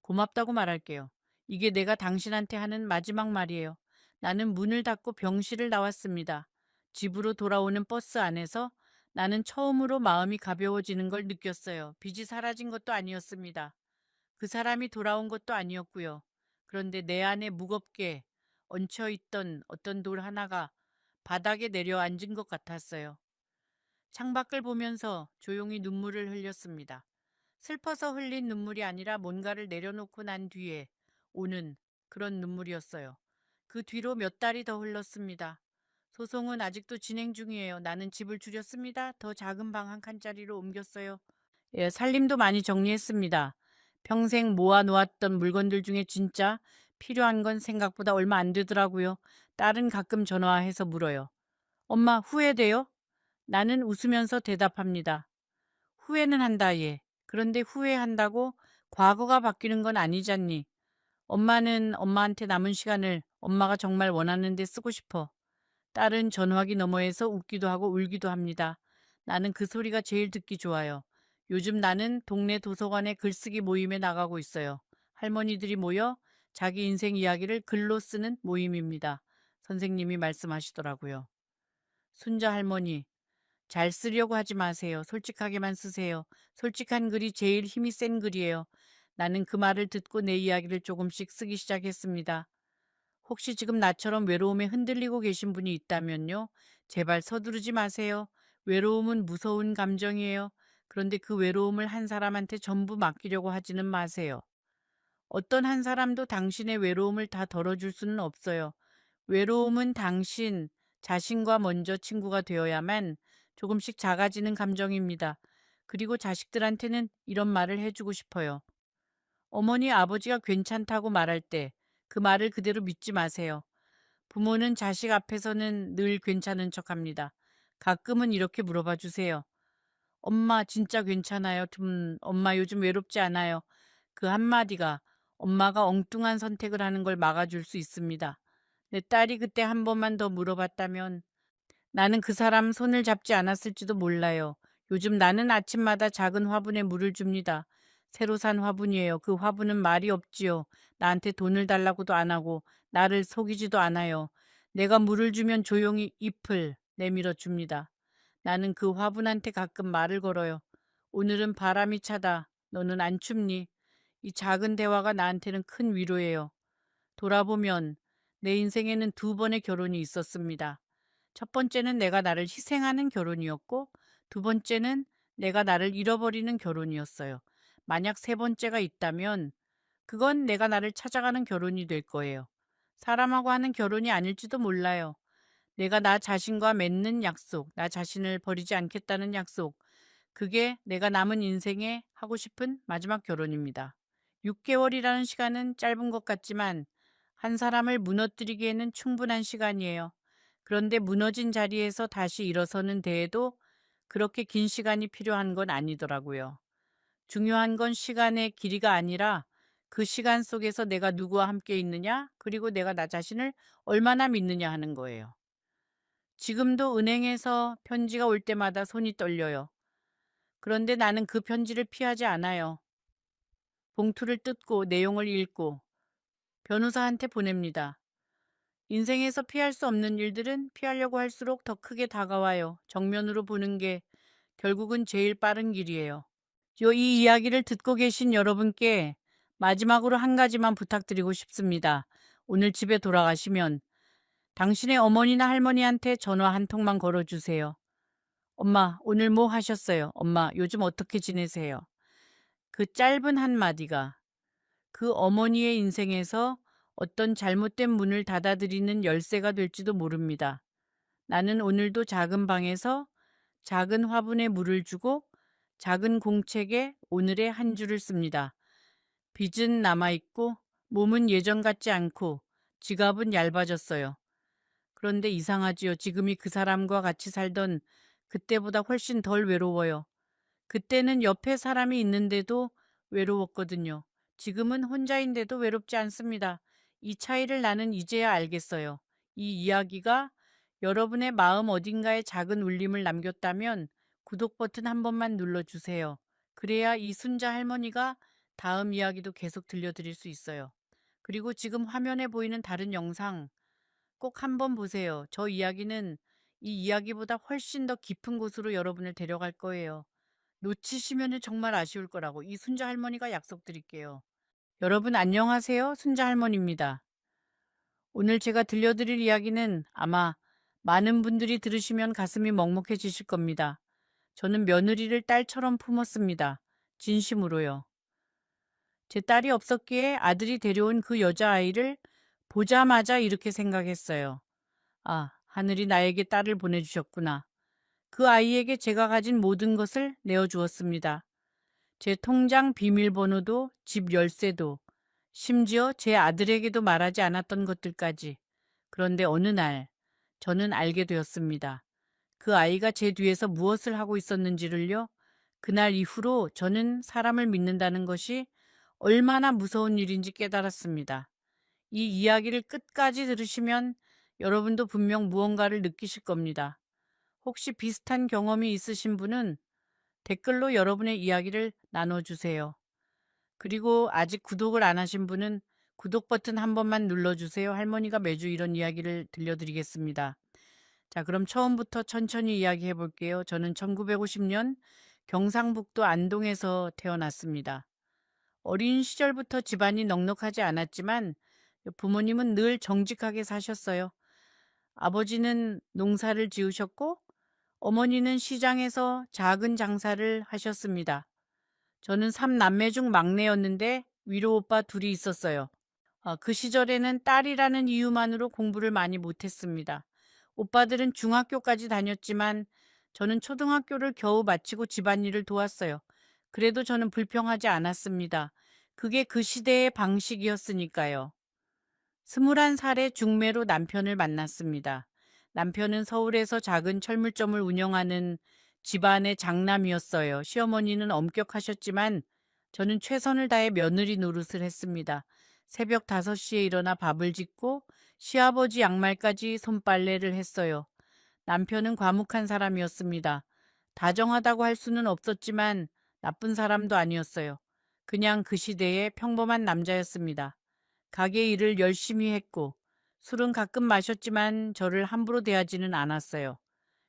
고맙다고 말할게요. 이게 내가 당신한테 하는 마지막 말이에요. 나는 문을 닫고 병실을 나왔습니다. 집으로 돌아오는 버스 안에서 나는 처음으로 마음이 가벼워지는 걸 느꼈어요. 빚이 사라진 것도 아니었습니다. 그 사람이 돌아온 것도 아니었고요. 그런데 내 안에 무겁게 얹혀있던 어떤 돌 하나가 바닥에 내려앉은 것 같았어요. 창밖을 보면서 조용히 눈물을 흘렸습니다. 슬퍼서 흘린 눈물이 아니라 뭔가를 내려놓고 난 뒤에 오는 그런 눈물이었어요. 그 뒤로 몇 달이 더 흘렀습니다. 소송은 아직도 진행 중이에요. 나는 집을 줄였습니다. 더 작은 방 한 칸짜리로 옮겼어요. 예, 살림도 많이 정리했습니다. 평생 모아놓았던 물건들 중에 진짜 필요한 건 생각보다 얼마 안 되더라고요. 딸은 가끔 전화해서 물어요. 엄마, 후회돼요? 나는 웃으면서 대답합니다. 후회는 한다, 얘. 그런데 후회한다고 과거가 바뀌는 건 아니잖니. 엄마는 엄마한테 남은 시간을 엄마가 정말 원하는 데 쓰고 싶어. 딸은 전화기 너머에서 웃기도 하고 울기도 합니다. 나는 그 소리가 제일 듣기 좋아요. 요즘 나는 동네 도서관에 글쓰기 모임에 나가고 있어요. 할머니들이 모여 자기 인생 이야기를 글로 쓰는 모임입니다. 선생님이 말씀하시더라고요. 순자 할머니, 잘 쓰려고 하지 마세요. 솔직하게만 쓰세요. 솔직한 글이 제일 힘이 센 글이에요. 나는 그 말을 듣고 내 이야기를 조금씩 쓰기 시작했습니다. 혹시 지금 나처럼 외로움에 흔들리고 계신 분이 있다면요. 제발 서두르지 마세요. 외로움은 무서운 감정이에요. 그런데 그 외로움을 한 사람한테 전부 맡기려고 하지는 마세요. 어떤 한 사람도 당신의 외로움을 다 덜어줄 수는 없어요. 외로움은 당신 자신과 먼저 친구가 되어야만 조금씩 작아지는 감정입니다. 그리고 자식들한테는 이런 말을 해주고 싶어요. 어머니, 아버지가 괜찮다고 말할 때 그 말을 그대로 믿지 마세요. 부모는 자식 앞에서는 늘 괜찮은 척 합니다. 가끔은 이렇게 물어봐 주세요. 엄마, 진짜 괜찮아요? 엄마 요즘 외롭지 않아요? 그 한마디가 엄마가 엉뚱한 선택을 하는 걸 막아줄 수 있습니다. 내 딸이 그때 한 번만 더 물어봤다면 나는 그 사람 손을 잡지 않았을지도 몰라요. 요즘 나는 아침마다 작은 화분에 물을 줍니다. 새로 산 화분이에요. 그 화분은 말이 없지요. 나한테 돈을 달라고도 안 하고 나를 속이지도 않아요. 내가 물을 주면 조용히 잎을 내밀어 줍니다. 나는 그 화분한테 가끔 말을 걸어요. 오늘은 바람이 차다. 너는 안 춥니? 이 작은 대화가 나한테는 큰 위로예요. 돌아보면 내 인생에는 두 번의 결혼이 있었습니다. 첫 번째는 내가 나를 희생하는 결혼이었고, 두 번째는 내가 나를 잃어버리는 결혼이었어요. 만약 세 번째가 있다면 그건 내가 나를 찾아가는 결혼이 될 거예요. 사람하고 하는 결혼이 아닐지도 몰라요. 내가 나 자신과 맺는 약속, 나 자신을 버리지 않겠다는 약속, 그게 내가 남은 인생에 하고 싶은 마지막 결혼입니다. 6개월이라는 시간은 짧은 것 같지만 한 사람을 무너뜨리기에는 충분한 시간이에요. 그런데 무너진 자리에서 다시 일어서는 데에도 그렇게 긴 시간이 필요한 건 아니더라고요. 중요한 건 시간의 길이가 아니라 그 시간 속에서 내가 누구와 함께 있느냐, 그리고 내가 나 자신을 얼마나 믿느냐 하는 거예요. 지금도 은행에서 편지가 올 때마다 손이 떨려요. 그런데 나는 그 편지를 피하지 않아요. 봉투를 뜯고 내용을 읽고 변호사한테 보냅니다. 인생에서 피할 수 없는 일들은 피하려고 할수록 더 크게 다가와요. 정면으로 보는 게 결국은 제일 빠른 길이에요. 이 이야기를 듣고 계신 여러분께 마지막으로 한 가지만 부탁드리고 싶습니다. 오늘 집에 돌아가시면 당신의 어머니나 할머니한테 전화 한 통만 걸어주세요. 엄마, 오늘 뭐 하셨어요? 엄마, 요즘 어떻게 지내세요? 그 짧은 한마디가 그 어머니의 인생에서 어떤 잘못된 문을 닫아드리는 열쇠가 될지도 모릅니다. 나는 오늘도 작은 방에서 작은 화분에 물을 주고 작은 공책에 오늘의 한 줄을 씁니다. 빚은 남아있고 몸은 예전 같지 않고 지갑은 얇아졌어요. 그런데 이상하지요. 지금이 그 사람과 같이 살던 그때보다 훨씬 덜 외로워요. 그때는 옆에 사람이 있는데도 외로웠거든요. 지금은 혼자인데도 외롭지 않습니다. 이 차이를 나는 이제야 알겠어요. 이 이야기가 여러분의 마음 어딘가에 작은 울림을 남겼다면 구독 버튼 한 번만 눌러주세요. 그래야 이 순자 할머니가 다음 이야기도 계속 들려드릴 수 있어요. 그리고 지금 화면에 보이는 다른 영상 꼭 한번 보세요. 저 이야기는 이 이야기보다 훨씬 더 깊은 곳으로 여러분을 데려갈 거예요. 놓치시면 정말 아쉬울 거라고 이 순자 할머니가 약속드릴게요. 여러분 안녕하세요. 순자 할머니입니다. 오늘 제가 들려드릴 이야기는 아마 많은 분들이 들으시면 가슴이 먹먹해지실 겁니다. 저는 며느리를 딸처럼 품었습니다. 진심으로요. 제 딸이 없었기에 아들이 데려온 그 여자아이를 보자마자 이렇게 생각했어요. 아, 하늘이 나에게 딸을 보내주셨구나. 그 아이에게 제가 가진 모든 것을 내어주었습니다. 제 통장 비밀번호도 집 열쇠도 심지어 제 아들에게도 말하지 않았던 것들까지. 그런데 어느 날 저는 알게 되었습니다. 그 아이가 제 뒤에서 무엇을 하고 있었는지를요. 그날 이후로 저는 사람을 믿는다는 것이 얼마나 무서운 일인지 깨달았습니다. 이 이야기를 끝까지 들으시면 여러분도 분명 무언가를 느끼실 겁니다. 혹시 비슷한 경험이 있으신 분은 댓글로 여러분의 이야기를 나눠주세요. 그리고 아직 구독을 안 하신 분은 구독 버튼 한 번만 눌러주세요. 할머니가 매주 이런 이야기를 들려드리겠습니다. 자, 그럼 처음부터 천천히 이야기해 볼게요. 저는 1950년 경상북도 안동에서 태어났습니다. 어린 시절부터 집안이 넉넉하지 않았지만 부모님은 늘 정직하게 사셨어요. 아버지는 농사를 지으셨고 어머니는 시장에서 작은 장사를 하셨습니다. 저는 3남매 중 막내였는데 위로 오빠 둘이 있었어요. 그 시절에는 딸이라는 이유만으로 공부를 많이 못했습니다. 오빠들은 중학교까지 다녔지만 저는 초등학교를 겨우 마치고 집안일을 도왔어요. 그래도 저는 불평하지 않았습니다. 그게 그 시대의 방식이었으니까요. 21살에 중매로 남편을 만났습니다. 남편은 서울에서 작은 철물점을 운영하는 집안의 장남이었어요. 시어머니는 엄격하셨지만 저는 최선을 다해 며느리 노릇을 했습니다. 새벽 5시에 일어나 밥을 짓고 시아버지 양말까지 손빨래를 했어요. 남편은 과묵한 사람이었습니다. 다정하다고 할 수는 없었지만 나쁜 사람도 아니었어요. 그냥 그 시대의 평범한 남자였습니다. 가게 일을 열심히 했고 술은 가끔 마셨지만 저를 함부로 대하지는 않았어요.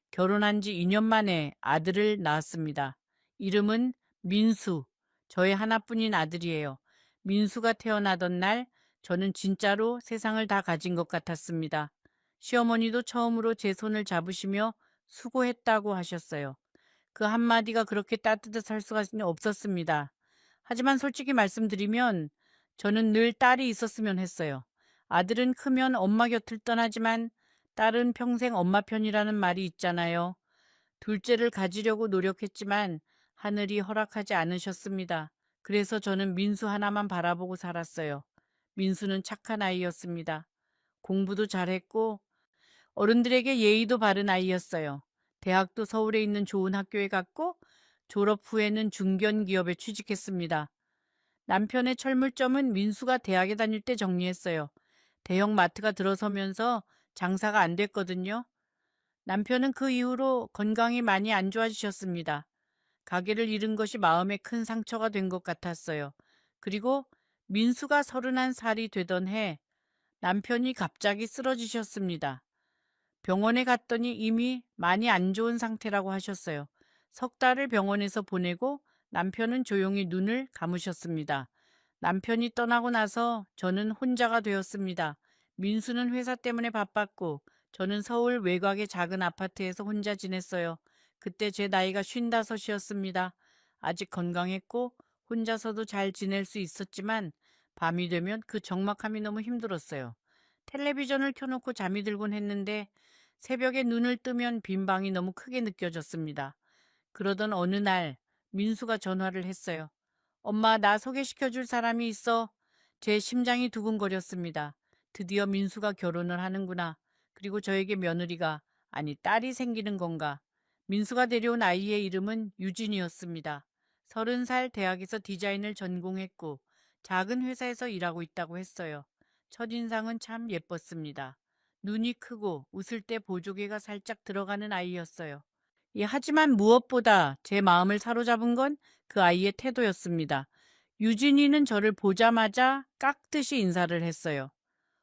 결혼한 지 2년 만에 아들을 낳았습니다. 이름은 민수. 저의 하나뿐인 아들이에요. 민수가 태어나던 날 저는 진짜로 세상을 다 가진 것 같았습니다. 시어머니도 처음으로 제 손을 잡으시며 수고했다고 하셨어요. 그 한마디가 그렇게 따뜻할 수가 없었습니다. 하지만 솔직히 말씀드리면 저는 늘 딸이 있었으면 했어요. 아들은 크면 엄마 곁을 떠나지만 딸은 평생 엄마 편이라는 말이 있잖아요. 둘째를 가지려고 노력했지만 하늘이 허락하지 않으셨습니다. 그래서 저는 민수 하나만 바라보고 살았어요. 민수는 착한 아이였습니다. 공부도 잘했고 어른들에게 예의도 바른 아이였어요. 대학도 서울에 있는 좋은 학교에 갔고 졸업 후에는 중견 기업에 취직했습니다. 남편의 철물점은 민수가 대학에 다닐 때 정리했어요. 대형 마트가 들어서면서 장사가 안 됐거든요. 남편은 그 이후로 건강이 많이 안 좋아지셨습니다. 가게를 잃은 것이 마음에 큰 상처가 된 것 같았어요. 그리고 민수가 31살이 되던 해 남편이 갑자기 쓰러지셨습니다. 병원에 갔더니 이미 많이 안 좋은 상태라고 하셨어요. 석 달을 병원에서 보내고 남편은 조용히 눈을 감으셨습니다. 남편이 떠나고 나서 저는 혼자가 되었습니다. 민수는 회사 때문에 바빴고 저는 서울 외곽의 작은 아파트에서 혼자 지냈어요. 그때 제 나이가 55이었습니다. 아직 건강했고 혼자서도 잘 지낼 수 있었지만 밤이 되면 그 적막함이 너무 힘들었어요. 텔레비전을 켜놓고 잠이 들곤 했는데 새벽에 눈을 뜨면 빈 방이 너무 크게 느껴졌습니다. 그러던 어느 날 민수가 전화를 했어요. 엄마, 나 소개시켜 줄 사람이 있어. 제 심장이 두근거렸습니다. 드디어 민수가 결혼을 하는구나. 그리고 저에게 며느리가, 아니 딸이 생기는 건가. 민수가 데려온 아이의 이름은 유진이었습니다. 30살 대학에서 디자인을 전공했고 작은 회사에서 일하고 있다고 했어요. 첫인상은 참 예뻤습니다. 눈이 크고 웃을 때 보조개가 살짝 들어가는 아이였어요. 예, 하지만 무엇보다 제 마음을 사로잡은 건 그 아이의 태도였습니다. 유진이는 저를 보자마자 깍듯이 인사를 했어요.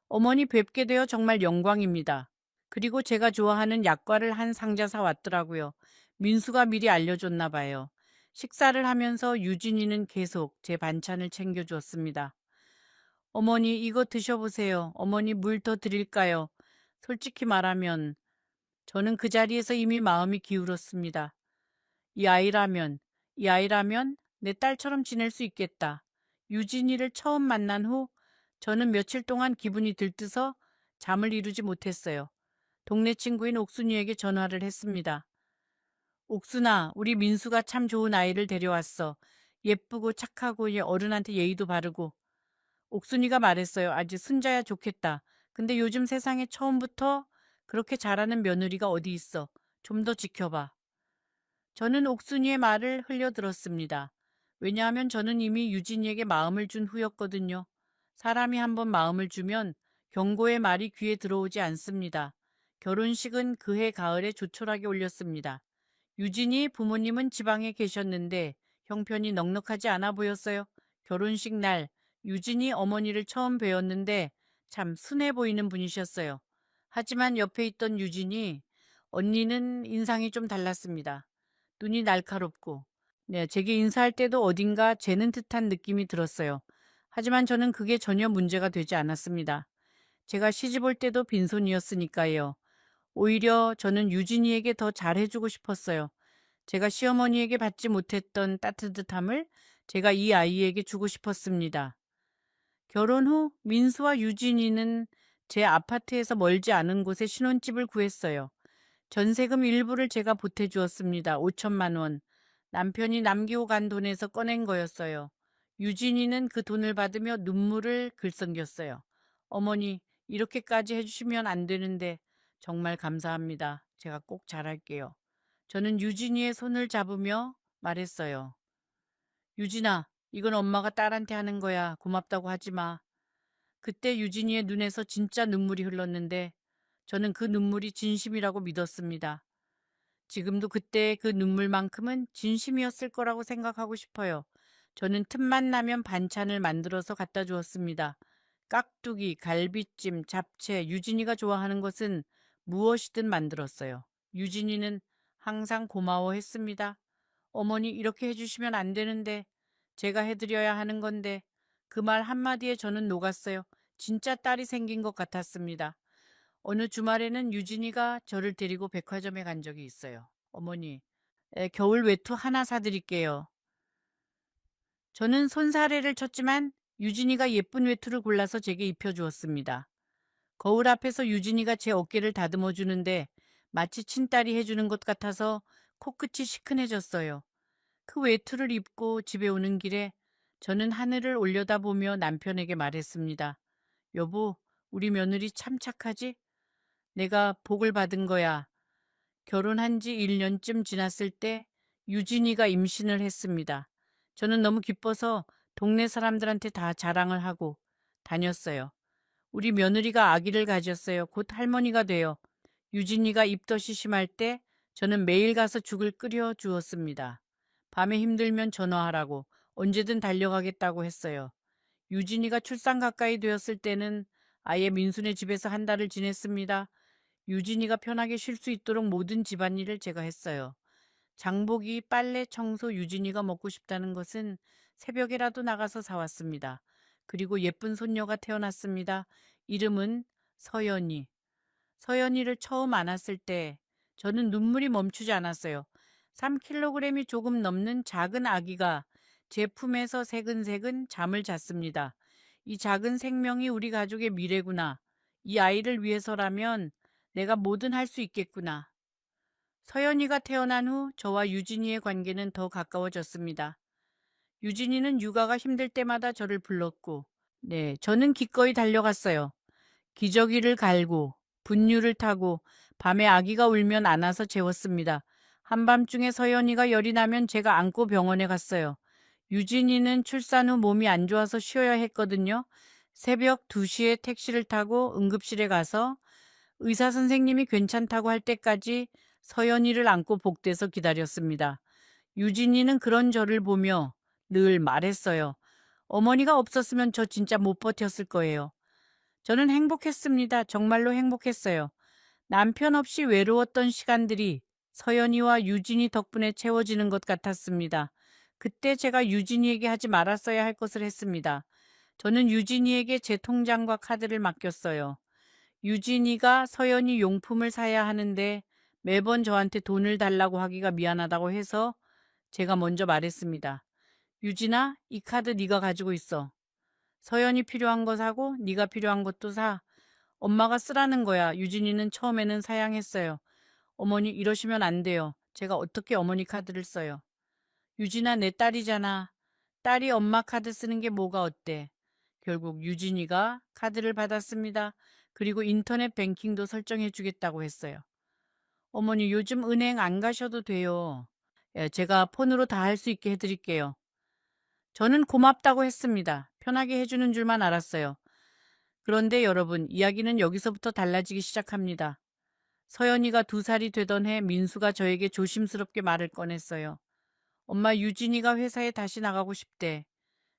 어머니 뵙게 되어 정말 영광입니다. 그리고 제가 좋아하는 약과를 한 상자 사왔더라고요. 민수가 미리 알려줬나 봐요. 식사를 하면서 유진이는 계속 제 반찬을 챙겨주었습니다. 어머니 이거 드셔보세요. 어머니 물 더 드릴까요? 솔직히 말하면 저는 그 자리에서 이미 마음이 기울었습니다. 이 아이라면, 이 아이라면 내 딸처럼 지낼 수 있겠다. 유진이를 처음 만난 후 저는 며칠 동안 기분이 들뜨서 잠을 이루지 못했어요. 동네 친구인 옥순이에게 전화를 했습니다. 옥순아, 우리 민수가 참 좋은 아이를 데려왔어. 예쁘고 착하고 어른한테 예의도 바르고. 옥순이가 말했어요. 아직 순자야 좋겠다. 근데 요즘 세상에 처음부터 그렇게 잘하는 며느리가 어디 있어. 좀 더 지켜봐. 저는 옥순이의 말을 흘려들었습니다. 왜냐하면 저는 이미 유진이에게 마음을 준 후였거든요. 사람이 한번 마음을 주면 경고의 말이 귀에 들어오지 않습니다. 결혼식은 그해 가을에 조촐하게 올렸습니다. 유진이 부모님은 지방에 계셨는데 형편이 넉넉하지 않아 보였어요. 결혼식 날 유진이 어머니를 처음 뵈었는데 참 순해 보이는 분이셨어요. 하지만 옆에 있던 유진이 언니는 인상이 좀 달랐습니다. 눈이 날카롭고 네, 제게 인사할 때도 어딘가 재는 듯한 느낌이 들었어요. 하지만 저는 그게 전혀 문제가 되지 않았습니다. 제가 시집 올 때도 빈손이었으니까요. 오히려 저는 유진이에게 더 잘해주고 싶었어요. 제가 시어머니에게 받지 못했던 따뜻함을 제가 이 아이에게 주고 싶었습니다. 결혼 후 민수와 유진이는 제 아파트에서 멀지 않은 곳에 신혼집을 구했어요. 전세금 일부를 제가 보태주었습니다. 5천만 원. 남편이 남기고 간 돈에서 꺼낸 거였어요. 유진이는 그 돈을 받으며 눈물을 글썽겼어요. 어머니, 이렇게까지 해주시면 안 되는데 정말 감사합니다. 제가 꼭 잘할게요. 저는 유진이의 손을 잡으며 말했어요. 유진아, 이건 엄마가 딸한테 하는 거야. 고맙다고 하지 마. 그때 유진이의 눈에서 진짜 눈물이 흘렀는데 저는 그 눈물이 진심이라고 믿었습니다. 지금도 그때 그 눈물만큼은 진심이었을 거라고 생각하고 싶어요. 저는 틈만 나면 반찬을 만들어서 갖다 주었습니다. 깍두기, 갈비찜, 잡채, 유진이가 좋아하는 것은 무엇이든 만들었어요. 유진이는 항상 고마워했습니다. 어머니 이렇게 해주시면 안 되는데 제가 해드려야 하는 건데 그 말 한마디에 저는 녹았어요. 진짜 딸이 생긴 것 같았습니다. 어느 주말에는 유진이가 저를 데리고 백화점에 간 적이 있어요. 어머니, 겨울 외투 하나 사드릴게요. 저는 손사래를 쳤지만 유진이가 예쁜 외투를 골라서 제게 입혀주었습니다. 거울 앞에서 유진이가 제 어깨를 다듬어 주는데 마치 친딸이 해주는 것 같아서 코끝이 시큰해졌어요. 그 외투를 입고 집에 오는 길에 저는 하늘을 올려다보며 남편에게 말했습니다. 여보, 우리 며느리 참 착하지? 내가 복을 받은 거야. 결혼한 지 1년쯤 지났을 때 유진이가 임신을 했습니다. 저는 너무 기뻐서 동네 사람들한테 다 자랑을 하고 다녔어요. 우리 며느리가 아기를 가졌어요. 곧 할머니가 돼요. 유진이가 입덧이 심할 때 저는 매일 가서 죽을 끓여 주었습니다. 밤에 힘들면 전화하라고 언제든 달려가겠다고 했어요. 유진이가 출산 가까이 되었을 때는 아예 민수네 집에서 한 달을 지냈습니다. 유진이가 편하게 쉴 수 있도록 모든 집안일을 제가 했어요. 장보기, 빨래, 청소, 유진이가 먹고 싶다는 것은 새벽에라도 나가서 사왔습니다. 그리고 예쁜 손녀가 태어났습니다. 이름은 서연이. 서연이를 처음 안았을 때 저는 눈물이 멈추지 않았어요. 3kg이 조금 넘는 작은 아기가 제 품에서 새근새근 잠을 잤습니다. 이 작은 생명이 우리 가족의 미래구나. 이 아이를 위해서라면 내가 뭐든 할 수 있겠구나. 서연이가 태어난 후 저와 유진이의 관계는 더 가까워졌습니다. 유진이는 육아가 힘들 때마다 저를 불렀고, 네, 저는 기꺼이 달려갔어요. 기저귀를 갈고 분유를 타고 밤에 아기가 울면 안아서 재웠습니다. 한밤중에 서연이가 열이 나면 제가 안고 병원에 갔어요. 유진이는 출산 후 몸이 안 좋아서 쉬어야 했거든요. 새벽 2시에 택시를 타고 응급실에 가서 의사 선생님이 괜찮다고 할 때까지 서연이를 안고 복대서 기다렸습니다. 유진이는 그런 저를 보며 늘 말했어요. 어머니가 없었으면 저 진짜 못 버텼을 거예요. 저는 행복했습니다. 정말로 행복했어요. 남편 없이 외로웠던 시간들이 서연이와 유진이 덕분에 채워지는 것 같았습니다. 그때 제가 유진이에게 하지 말았어야 할 것을 했습니다. 저는 유진이에게 제 통장과 카드를 맡겼어요. 유진이가 서연이 용품을 사야 하는데 매번 저한테 돈을 달라고 하기가 미안하다고 해서 제가 먼저 말했습니다. 유진아, 이 카드 네가 가지고 있어. 서연이 필요한 거 사고 네가 필요한 것도 사. 엄마가 쓰라는 거야. 유진이는 처음에는 사양했어요. 어머니 이러시면 안 돼요. 제가 어떻게 어머니 카드를 써요. 유진아 내 딸이잖아. 딸이 엄마 카드 쓰는 게 뭐가 어때? 결국 유진이가 카드를 받았습니다. 그리고 인터넷 뱅킹도 설정해 주겠다고 했어요. 어머니 요즘 은행 안 가셔도 돼요. 제가 폰으로 다 할 수 있게 해드릴게요. 저는 고맙다고 했습니다. 편하게 해주는 줄만 알았어요. 그런데 여러분, 이야기는 여기서부터 달라지기 시작합니다. 서연이가 2살이 되던 해 민수가 저에게 조심스럽게 말을 꺼냈어요. 엄마 유진이가 회사에 다시 나가고 싶대.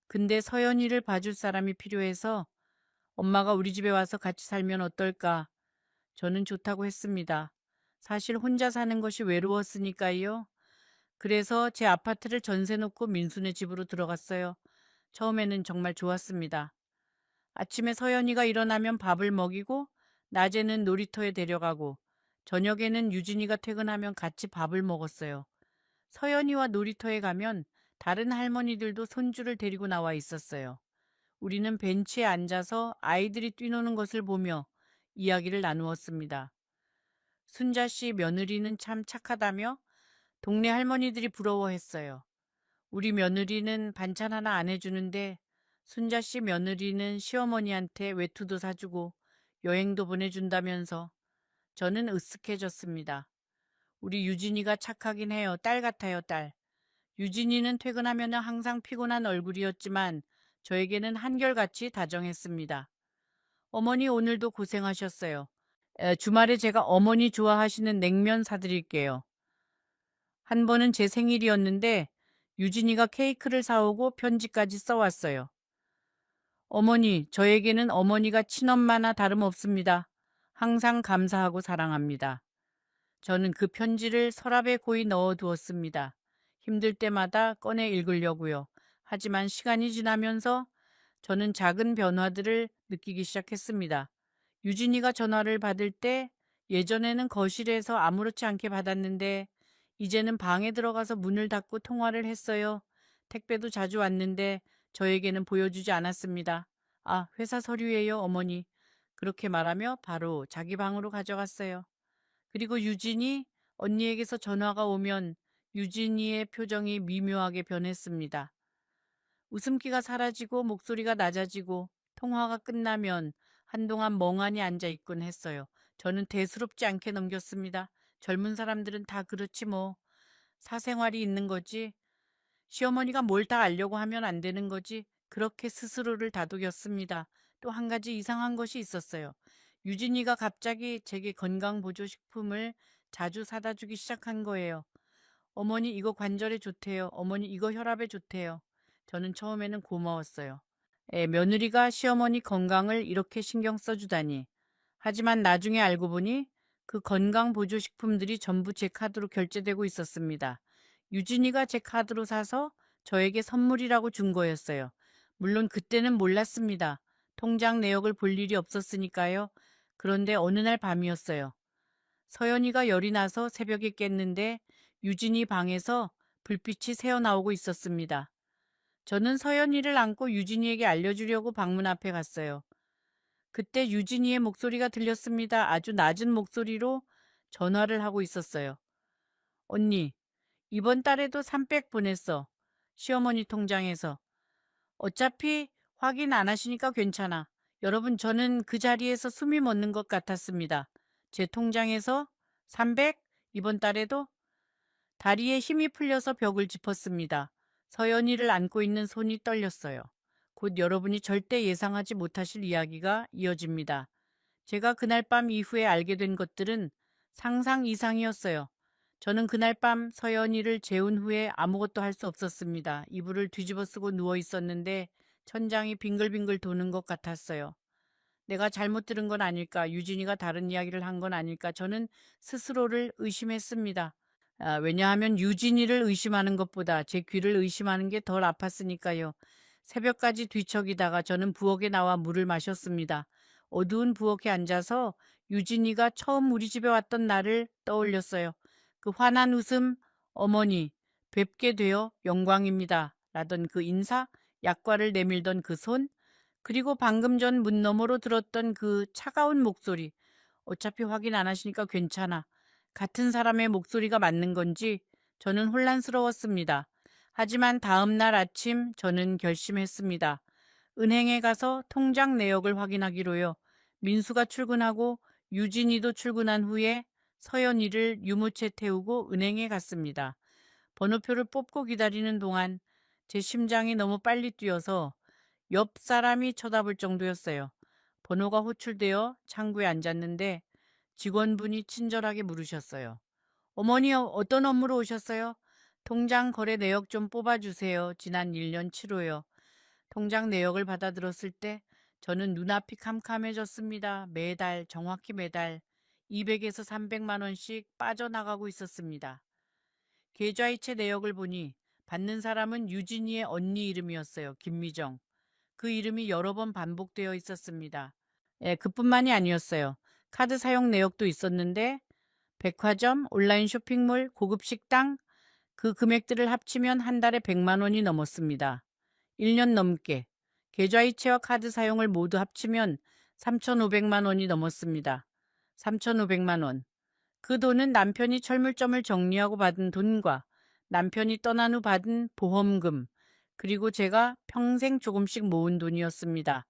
근데 서연이를 봐줄 사람이 필요해서 엄마가 우리 집에 와서 같이 살면 어떨까? 저는 좋다고 했습니다. 사실 혼자 사는 것이 외로웠으니까요. 그래서 제 아파트를 전세 놓고 민수네 집으로 들어갔어요. 처음에는 정말 좋았습니다. 아침에 서연이가 일어나면 밥을 먹이고 낮에는 놀이터에 데려가고 저녁에는 유진이가 퇴근하면 같이 밥을 먹었어요. 서연이와 놀이터에 가면 다른 할머니들도 손주를 데리고 나와 있었어요. 우리는 벤치에 앉아서 아이들이 뛰노는 것을 보며 이야기를 나누었습니다. 순자 씨 며느리는 참 착하다며 동네 할머니들이 부러워했어요. 우리 며느리는 반찬 하나 안 해주는데 순자 씨 며느리는 시어머니한테 외투도 사주고 여행도 보내준다면서 저는 으쓱해졌습니다. 우리 유진이가 착하긴 해요. 딸 같아요, 딸. 유진이는 퇴근하면 항상 피곤한 얼굴이었지만 저에게는 한결같이 다정했습니다. 어머니 오늘도 고생하셨어요. 주말에 제가 어머니 좋아하시는 냉면 사드릴게요. 한 번은 제 생일이었는데 유진이가 케이크를 사오고 편지까지 써왔어요. 어머니, 저에게는 어머니가 친엄마나 다름없습니다. 항상 감사하고 사랑합니다. 저는 그 편지를 서랍에 고이 넣어두었습니다. 힘들 때마다 꺼내 읽으려고요. 하지만 시간이 지나면서 저는 작은 변화들을 느끼기 시작했습니다. 유진이가 전화를 받을 때 예전에는 거실에서 아무렇지 않게 받았는데 이제는 방에 들어가서 문을 닫고 통화를 했어요. 택배도 자주 왔는데 저에게는 보여주지 않았습니다. 아, 회사 서류예요, 어머니. 그렇게 말하며 바로 자기 방으로 가져갔어요. 그리고 유진이 언니에게서 전화가 오면 유진이의 표정이 미묘하게 변했습니다. 웃음기가 사라지고 목소리가 낮아지고 통화가 끝나면 한동안 멍하니 앉아 있곤 했어요. 저는 대수롭지 않게 넘겼습니다. 젊은 사람들은 다 그렇지 뭐. 사생활이 있는 거지. 시어머니가 뭘 다 알려고 하면 안 되는 거지. 그렇게 스스로를 다독였습니다. 또 한 가지 이상한 것이 있었어요. 유진이가 갑자기 제게 건강보조식품을 자주 사다 주기 시작한 거예요. 어머니 이거 관절에 좋대요. 어머니 이거 혈압에 좋대요. 저는 처음에는 고마웠어요. 며느리가 시어머니 건강을 이렇게 신경 써주다니. 하지만 나중에 알고 보니 그 건강보조식품들이 전부 제 카드로 결제되고 있었습니다. 유진이가 제 카드로 사서 저에게 선물이라고 준 거였어요. 물론 그때는 몰랐습니다. 통장 내역을 볼 일이 없었으니까요. 그런데 어느 날 밤이었어요. 서연이가 열이 나서 새벽에 깼는데 유진이 방에서 불빛이 새어나오고 있었습니다. 저는 서연이를 안고 유진이에게 알려주려고 방문 앞에 갔어요. 그때 유진이의 목소리가 들렸습니다. 아주 낮은 목소리로 전화를 하고 있었어요. 언니, 이번 달에도 300 보냈어. 시어머니 통장에서. 어차피 확인 안 하시니까 괜찮아. 여러분, 저는 그 자리에서 숨이 멎는 것 같았습니다. 제 통장에서 300? 이번 달에도? 다리에 힘이 풀려서 벽을 짚었습니다. 서연이를 안고 있는 손이 떨렸어요. 곧 여러분이 절대 예상하지 못하실 이야기가 이어집니다. 제가 그날 밤 이후에 알게 된 것들은 상상 이상이었어요. 저는 그날 밤 서연이를 재운 후에 아무것도 할 수 없었습니다. 이불을 뒤집어 쓰고 누워 있었는데 천장이 빙글빙글 도는 것 같았어요. 내가 잘못 들은 건 아닐까, 유진이가 다른 이야기를 한 건 아닐까, 저는 스스로를 의심했습니다. 왜냐하면 유진이를 의심하는 것보다 제 귀를 의심하는 게 덜 아팠으니까요. 새벽까지 뒤척이다가 저는 부엌에 나와 물을 마셨습니다. 어두운 부엌에 앉아서 유진이가 처음 우리 집에 왔던 날을 떠올렸어요. 그 환한 웃음, 어머니, 뵙게 되어 영광입니다. 라던 그 인사, 약과를 내밀던 그 손, 그리고 방금 전 문 너머로 들었던 그 차가운 목소리. 어차피 확인 안 하시니까 괜찮아. 같은 사람의 목소리가 맞는 건지 저는 혼란스러웠습니다. 하지만 다음 날 아침 저는 결심했습니다. 은행에 가서 통장 내역을 확인하기로요. 민수가 출근하고 유진이도 출근한 후에 서연이를 유모차에 태우고 은행에 갔습니다. 번호표를 뽑고 기다리는 동안 제 심장이 너무 빨리 뛰어서 옆 사람이 쳐다볼 정도였어요. 번호가 호출되어 창구에 앉았는데 직원분이 친절하게 물으셨어요. 어머니 어떤 업무로 오셨어요? 통장 거래 내역 좀 뽑아주세요. 지난 1년 치로요. 통장 내역을 받아들었을 때 저는 눈앞이 캄캄해졌습니다. 매달 정확히 매달 200에서 300만 원씩 빠져나가고 있었습니다. 계좌이체 내역을 보니 받는 사람은 유진이의 언니 이름이었어요. 김미정. 그 이름이 여러 번 반복되어 있었습니다. 그뿐만이 아니었어요. 카드 사용 내역도 있었는데 백화점, 온라인 쇼핑몰, 고급 식당 그 금액들을 합치면 한 달에 100만 원이 넘었습니다. 1년 넘게. 계좌이체와 카드 사용을 모두 합치면 3,500만 원이 넘었습니다. 3,500만 원. 그 돈은 남편이 철물점을 정리하고 받은 돈과 남편이 떠난 후 받은 보험금, 그리고 제가 평생 조금씩 모은 돈이었습니다.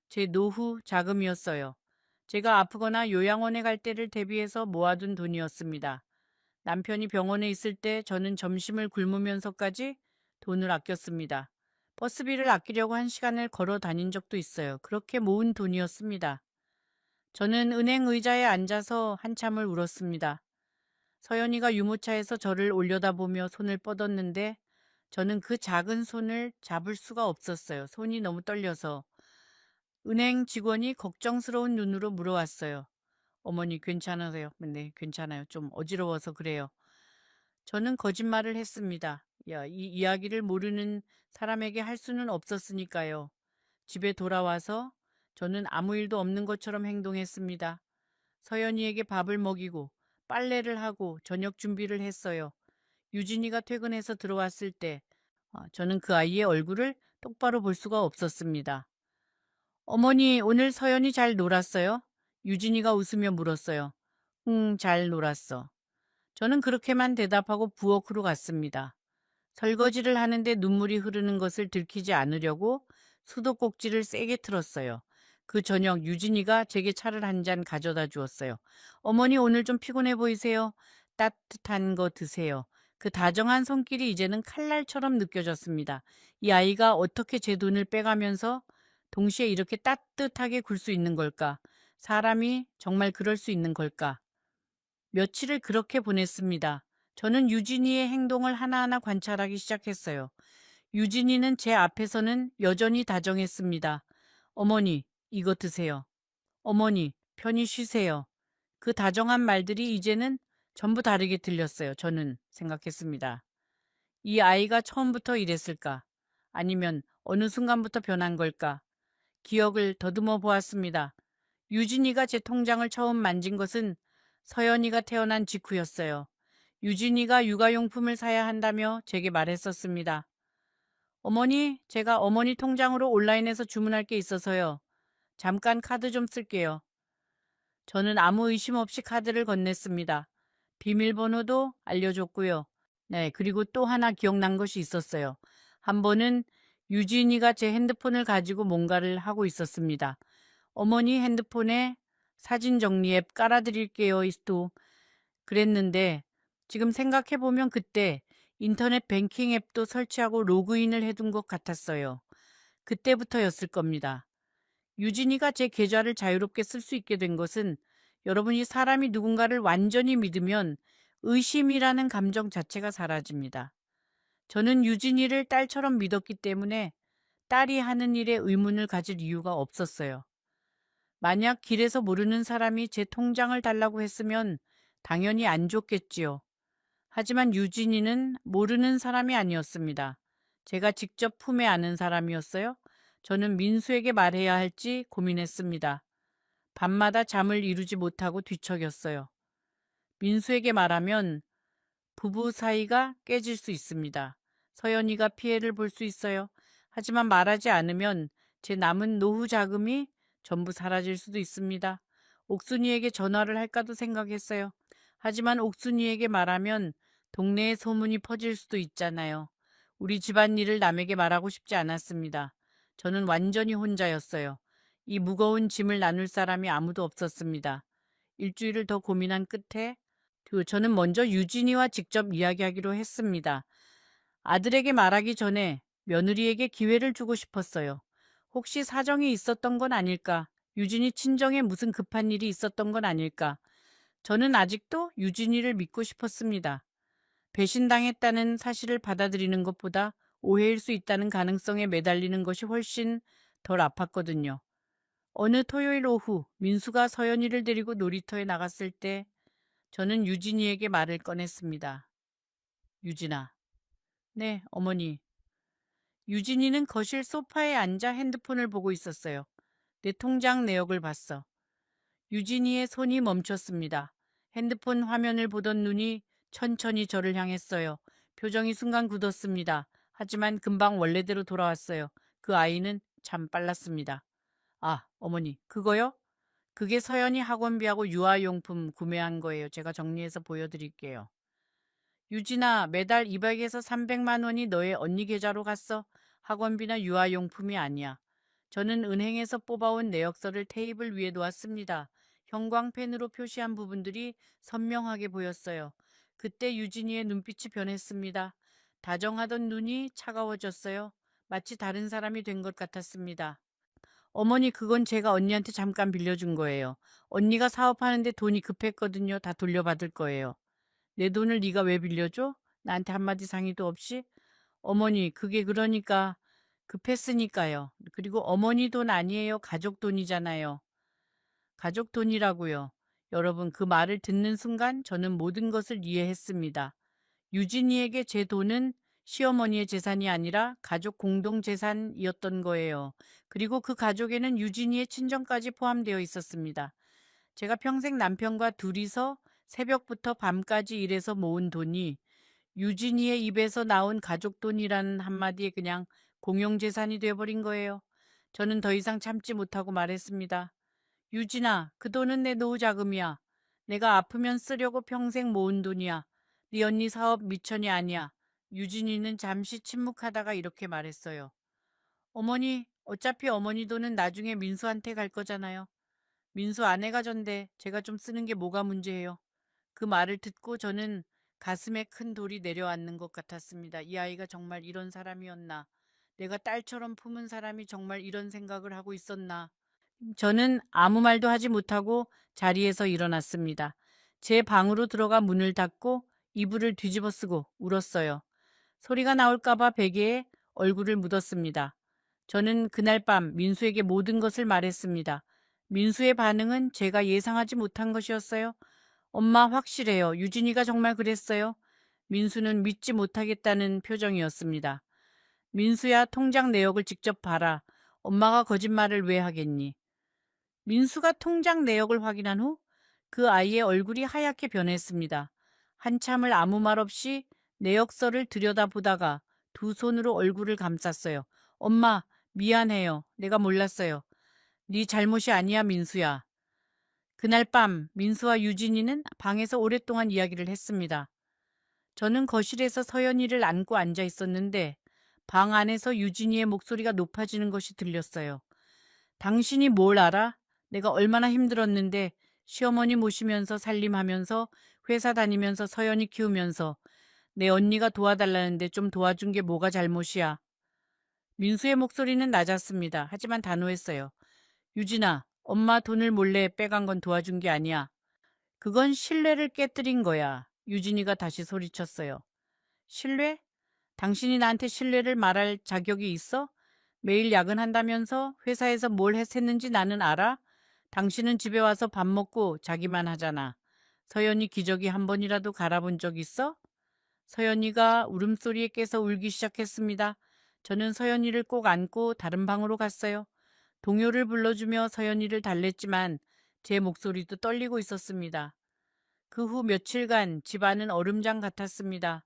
제 노후 자금이었어요. 제가 아프거나 요양원에 갈 때를 대비해서 모아둔 돈이었습니다. 남편이 병원에 있을 때 저는 점심을 굶으면서까지 돈을 아꼈습니다. 버스비를 아끼려고 1시간을 걸어 다닌 적도 있어요. 그렇게 모은 돈이었습니다. 저는 은행 의자에 앉아서 한참을 울었습니다. 서연이가 유모차에서 저를 올려다보며 손을 뻗었는데 저는 그 작은 손을 잡을 수가 없었어요. 손이 너무 떨려서. 은행 직원이 걱정스러운 눈으로 물어왔어요. 어머니 괜찮으세요? 네, 괜찮아요. 좀 어지러워서 그래요. 저는 거짓말을 했습니다. 이 이야기를 모르는 사람에게 할 수는 없었으니까요. 집에 돌아와서 저는 아무 일도 없는 것처럼 행동했습니다. 서연이에게 밥을 먹이고 빨래를 하고 저녁 준비를 했어요. 유진이가 퇴근해서 들어왔을 때 저는 그 아이의 얼굴을 똑바로 볼 수가 없었습니다. 어머니, 오늘 서연이 잘 놀았어요? 유진이가 웃으며 물었어요. 응, 잘 놀았어. 저는 그렇게만 대답하고 부엌으로 갔습니다. 설거지를 하는데 눈물이 흐르는 것을 들키지 않으려고 수도꼭지를 세게 틀었어요. 그 저녁 유진이가 제게 차를 한 잔 가져다 주었어요. 어머니, 오늘 좀 피곤해 보이세요? 따뜻한 거 드세요. 그 다정한 손길이 이제는 칼날처럼 느껴졌습니다. 이 아이가 어떻게 제 돈을 빼가면서 동시에 이렇게 따뜻하게 굴 수 있는 걸까? 사람이 정말 그럴 수 있는 걸까? 며칠을 그렇게 보냈습니다. 저는 유진이의 행동을 하나하나 관찰하기 시작했어요. 유진이는 제 앞에서는 여전히 다정했습니다. 어머니, 이거 드세요. 어머니, 편히 쉬세요. 그 다정한 말들이 이제는 전부 다르게 들렸어요. 저는 생각했습니다. 이 아이가 처음부터 이랬을까? 아니면 어느 순간부터 변한 걸까? 기억을 더듬어 보았습니다. 유진이가 제 통장을 처음 만진 것은 서연이가 태어난 직후였어요. 유진이가 육아용품을 사야 한다며 제게 말했었습니다. 어머니, 제가 어머니 통장으로 온라인에서 주문할 게 있어서요. 잠깐 카드 좀 쓸게요. 저는 아무 의심 없이 카드를 건넸습니다. 비밀번호도 알려줬고요. 네, 그리고 또 하나 기억난 것이 있었어요. 한 번은 유진이가 제 핸드폰을 가지고 뭔가를 하고 있었습니다. 어머니 핸드폰에 사진 정리 앱 깔아드릴게요. 또 그랬는데 지금 생각해보면 그때 인터넷 뱅킹 앱도 설치하고 로그인을 해둔 것 같았어요. 그때부터였을 겁니다. 유진이가 제 계좌를 자유롭게 쓸 수 있게 된 것은 여러분이 사람이 누군가를 완전히 믿으면 의심이라는 감정 자체가 사라집니다. 저는 유진이를 딸처럼 믿었기 때문에 딸이 하는 일에 의문을 가질 이유가 없었어요. 만약 길에서 모르는 사람이 제 통장을 달라고 했으면 당연히 안 줬겠지요. 하지만 유진이는 모르는 사람이 아니었습니다. 제가 직접 품에 안은 사람이었어요. 저는 민수에게 말해야 할지 고민했습니다. 밤마다 잠을 이루지 못하고 뒤척였어요. 민수에게 말하면 부부 사이가 깨질 수 있습니다. 서연이가 피해를 볼 수 있어요. 하지만 말하지 않으면 제 남은 노후 자금이 전부 사라질 수도 있습니다. 옥순이에게 전화를 할까도 생각했어요. 하지만 옥순이에게 말하면 동네에 소문이 퍼질 수도 있잖아요. 우리 집안일을 남에게 말하고 싶지 않았습니다. 저는 완전히 혼자였어요. 이 무거운 짐을 나눌 사람이 아무도 없었습니다. 일주일을 더 고민한 끝에 저는 먼저 유진이와 직접 이야기하기로 했습니다. 아들에게 말하기 전에 며느리에게 기회를 주고 싶었어요. 혹시 사정이 있었던 건 아닐까? 유진이 친정에 무슨 급한 일이 있었던 건 아닐까? 저는 아직도 유진이를 믿고 싶었습니다. 배신당했다는 사실을 받아들이는 것보다 오해일 수 있다는 가능성에 매달리는 것이 훨씬 덜 아팠거든요. 어느 토요일 오후 민수가 서연이를 데리고 놀이터에 나갔을 때 저는 유진이에게 말을 꺼냈습니다. 유진아. 네, 어머니. 유진이는 거실 소파에 앉아 핸드폰을 보고 있었어요. 내 통장 내역을 봤어. 유진이의 손이 멈췄습니다. 핸드폰 화면을 보던 눈이 천천히 저를 향했어요. 표정이 순간 굳었습니다. 하지만 금방 원래대로 돌아왔어요. 그 아이는 참 빨랐습니다. 아, 어머니, 그거요? 그게 서연이 학원비하고 유아용품 구매한 거예요. 제가 정리해서 보여드릴게요. 유진아, 매달 200에서 300만 원이 너의 언니 계좌로 갔어. 학원비나 유아용품이 아니야. 저는 은행에서 뽑아온 내역서를 테이블 위에 놓았습니다. 형광펜으로 표시한 부분들이 선명하게 보였어요. 그때 유진이의 눈빛이 변했습니다. 다정하던 눈이 차가워졌어요. 마치 다른 사람이 된 것 같았습니다. 어머니, 그건 제가 언니한테 잠깐 빌려준 거예요. 언니가 사업하는데 돈이 급했거든요. 다 돌려받을 거예요. 내 돈을 네가 왜 빌려줘? 나한테 한마디 상의도 없이? 어머니, 그게 그러니까 급했으니까요. 그리고 어머니 돈 아니에요. 가족 돈이잖아요. 가족 돈이라고요. 여러분, 그 말을 듣는 순간 저는 모든 것을 이해했습니다. 유진이에게 제 돈은 시어머니의 재산이 아니라 가족 공동 재산이었던 거예요. 그리고 그 가족에는 유진이의 친정까지 포함되어 있었습니다. 제가 평생 남편과 둘이서 새벽부터 밤까지 일해서 모은 돈이 유진이의 입에서 나온 가족 돈이라는 한마디에 그냥 공용재산이 되어버린 거예요. 저는 더 이상 참지 못하고 말했습니다. 유진아, 그 돈은 내 노후 자금이야. 내가 아프면 쓰려고 평생 모은 돈이야. 네 언니 사업 미천이 아니야. 유진이는 잠시 침묵하다가 이렇게 말했어요. 어머니, 어차피 어머니 돈은 나중에 민수한테 갈 거잖아요. 민수 아내가 전데 제가 좀 쓰는 게 뭐가 문제예요. 그 말을 듣고 저는 가슴에 큰 돌이 내려앉는 것 같았습니다. 이 아이가 정말 이런 사람이었나? 내가 딸처럼 품은 사람이 정말 이런 생각을 하고 있었나? 저는 아무 말도 하지 못하고 자리에서 일어났습니다. 제 방으로 들어가 문을 닫고 이불을 뒤집어 쓰고 울었어요. 소리가 나올까봐 베개에 얼굴을 묻었습니다. 저는 그날 밤 민수에게 모든 것을 말했습니다. 민수의 반응은 제가 예상하지 못한 것이었어요. 엄마 확실해요. 유진이가 정말 그랬어요. 민수는 믿지 못하겠다는 표정이었습니다. 민수야, 통장 내역을 직접 봐라. 엄마가 거짓말을 왜 하겠니? 민수가 통장 내역을 확인한 후 그 아이의 얼굴이 하얗게 변했습니다. 한참을 아무 말 없이 내역서를 들여다보다가 두 손으로 얼굴을 감쌌어요. 엄마, 미안해요. 내가 몰랐어요. 네 잘못이 아니야, 민수야. 그날 밤 민수와 유진이는 방에서 오랫동안 이야기를 했습니다. 저는 거실에서 서연이를 안고 앉아 있었는데 방 안에서 유진이의 목소리가 높아지는 것이 들렸어요. 당신이 뭘 알아? 내가 얼마나 힘들었는데 시어머니 모시면서 살림하면서 회사 다니면서 서연이 키우면서 내 언니가 도와달라는데 좀 도와준 게 뭐가 잘못이야. 민수의 목소리는 낮았습니다. 하지만 단호했어요. 유진아, 엄마 돈을 몰래 빼간 건 도와준 게 아니야. 그건 신뢰를 깨뜨린 거야. 유진이가 다시 소리쳤어요. 신뢰? 당신이 나한테 신뢰를 말할 자격이 있어? 매일 야근한다면서 회사에서 뭘 했었는지 나는 알아? 당신은 집에 와서 밥 먹고 자기만 하잖아. 서연이 기저귀 한 번이라도 갈아본 적 있어? 서연이가 울음소리에 깨서 울기 시작했습니다. 저는 서연이를 꼭 안고 다른 방으로 갔어요. 동요를 불러주며 서연이를 달랬지만 제 목소리도 떨리고 있었습니다. 그 후 며칠간 집안은 얼음장 같았습니다.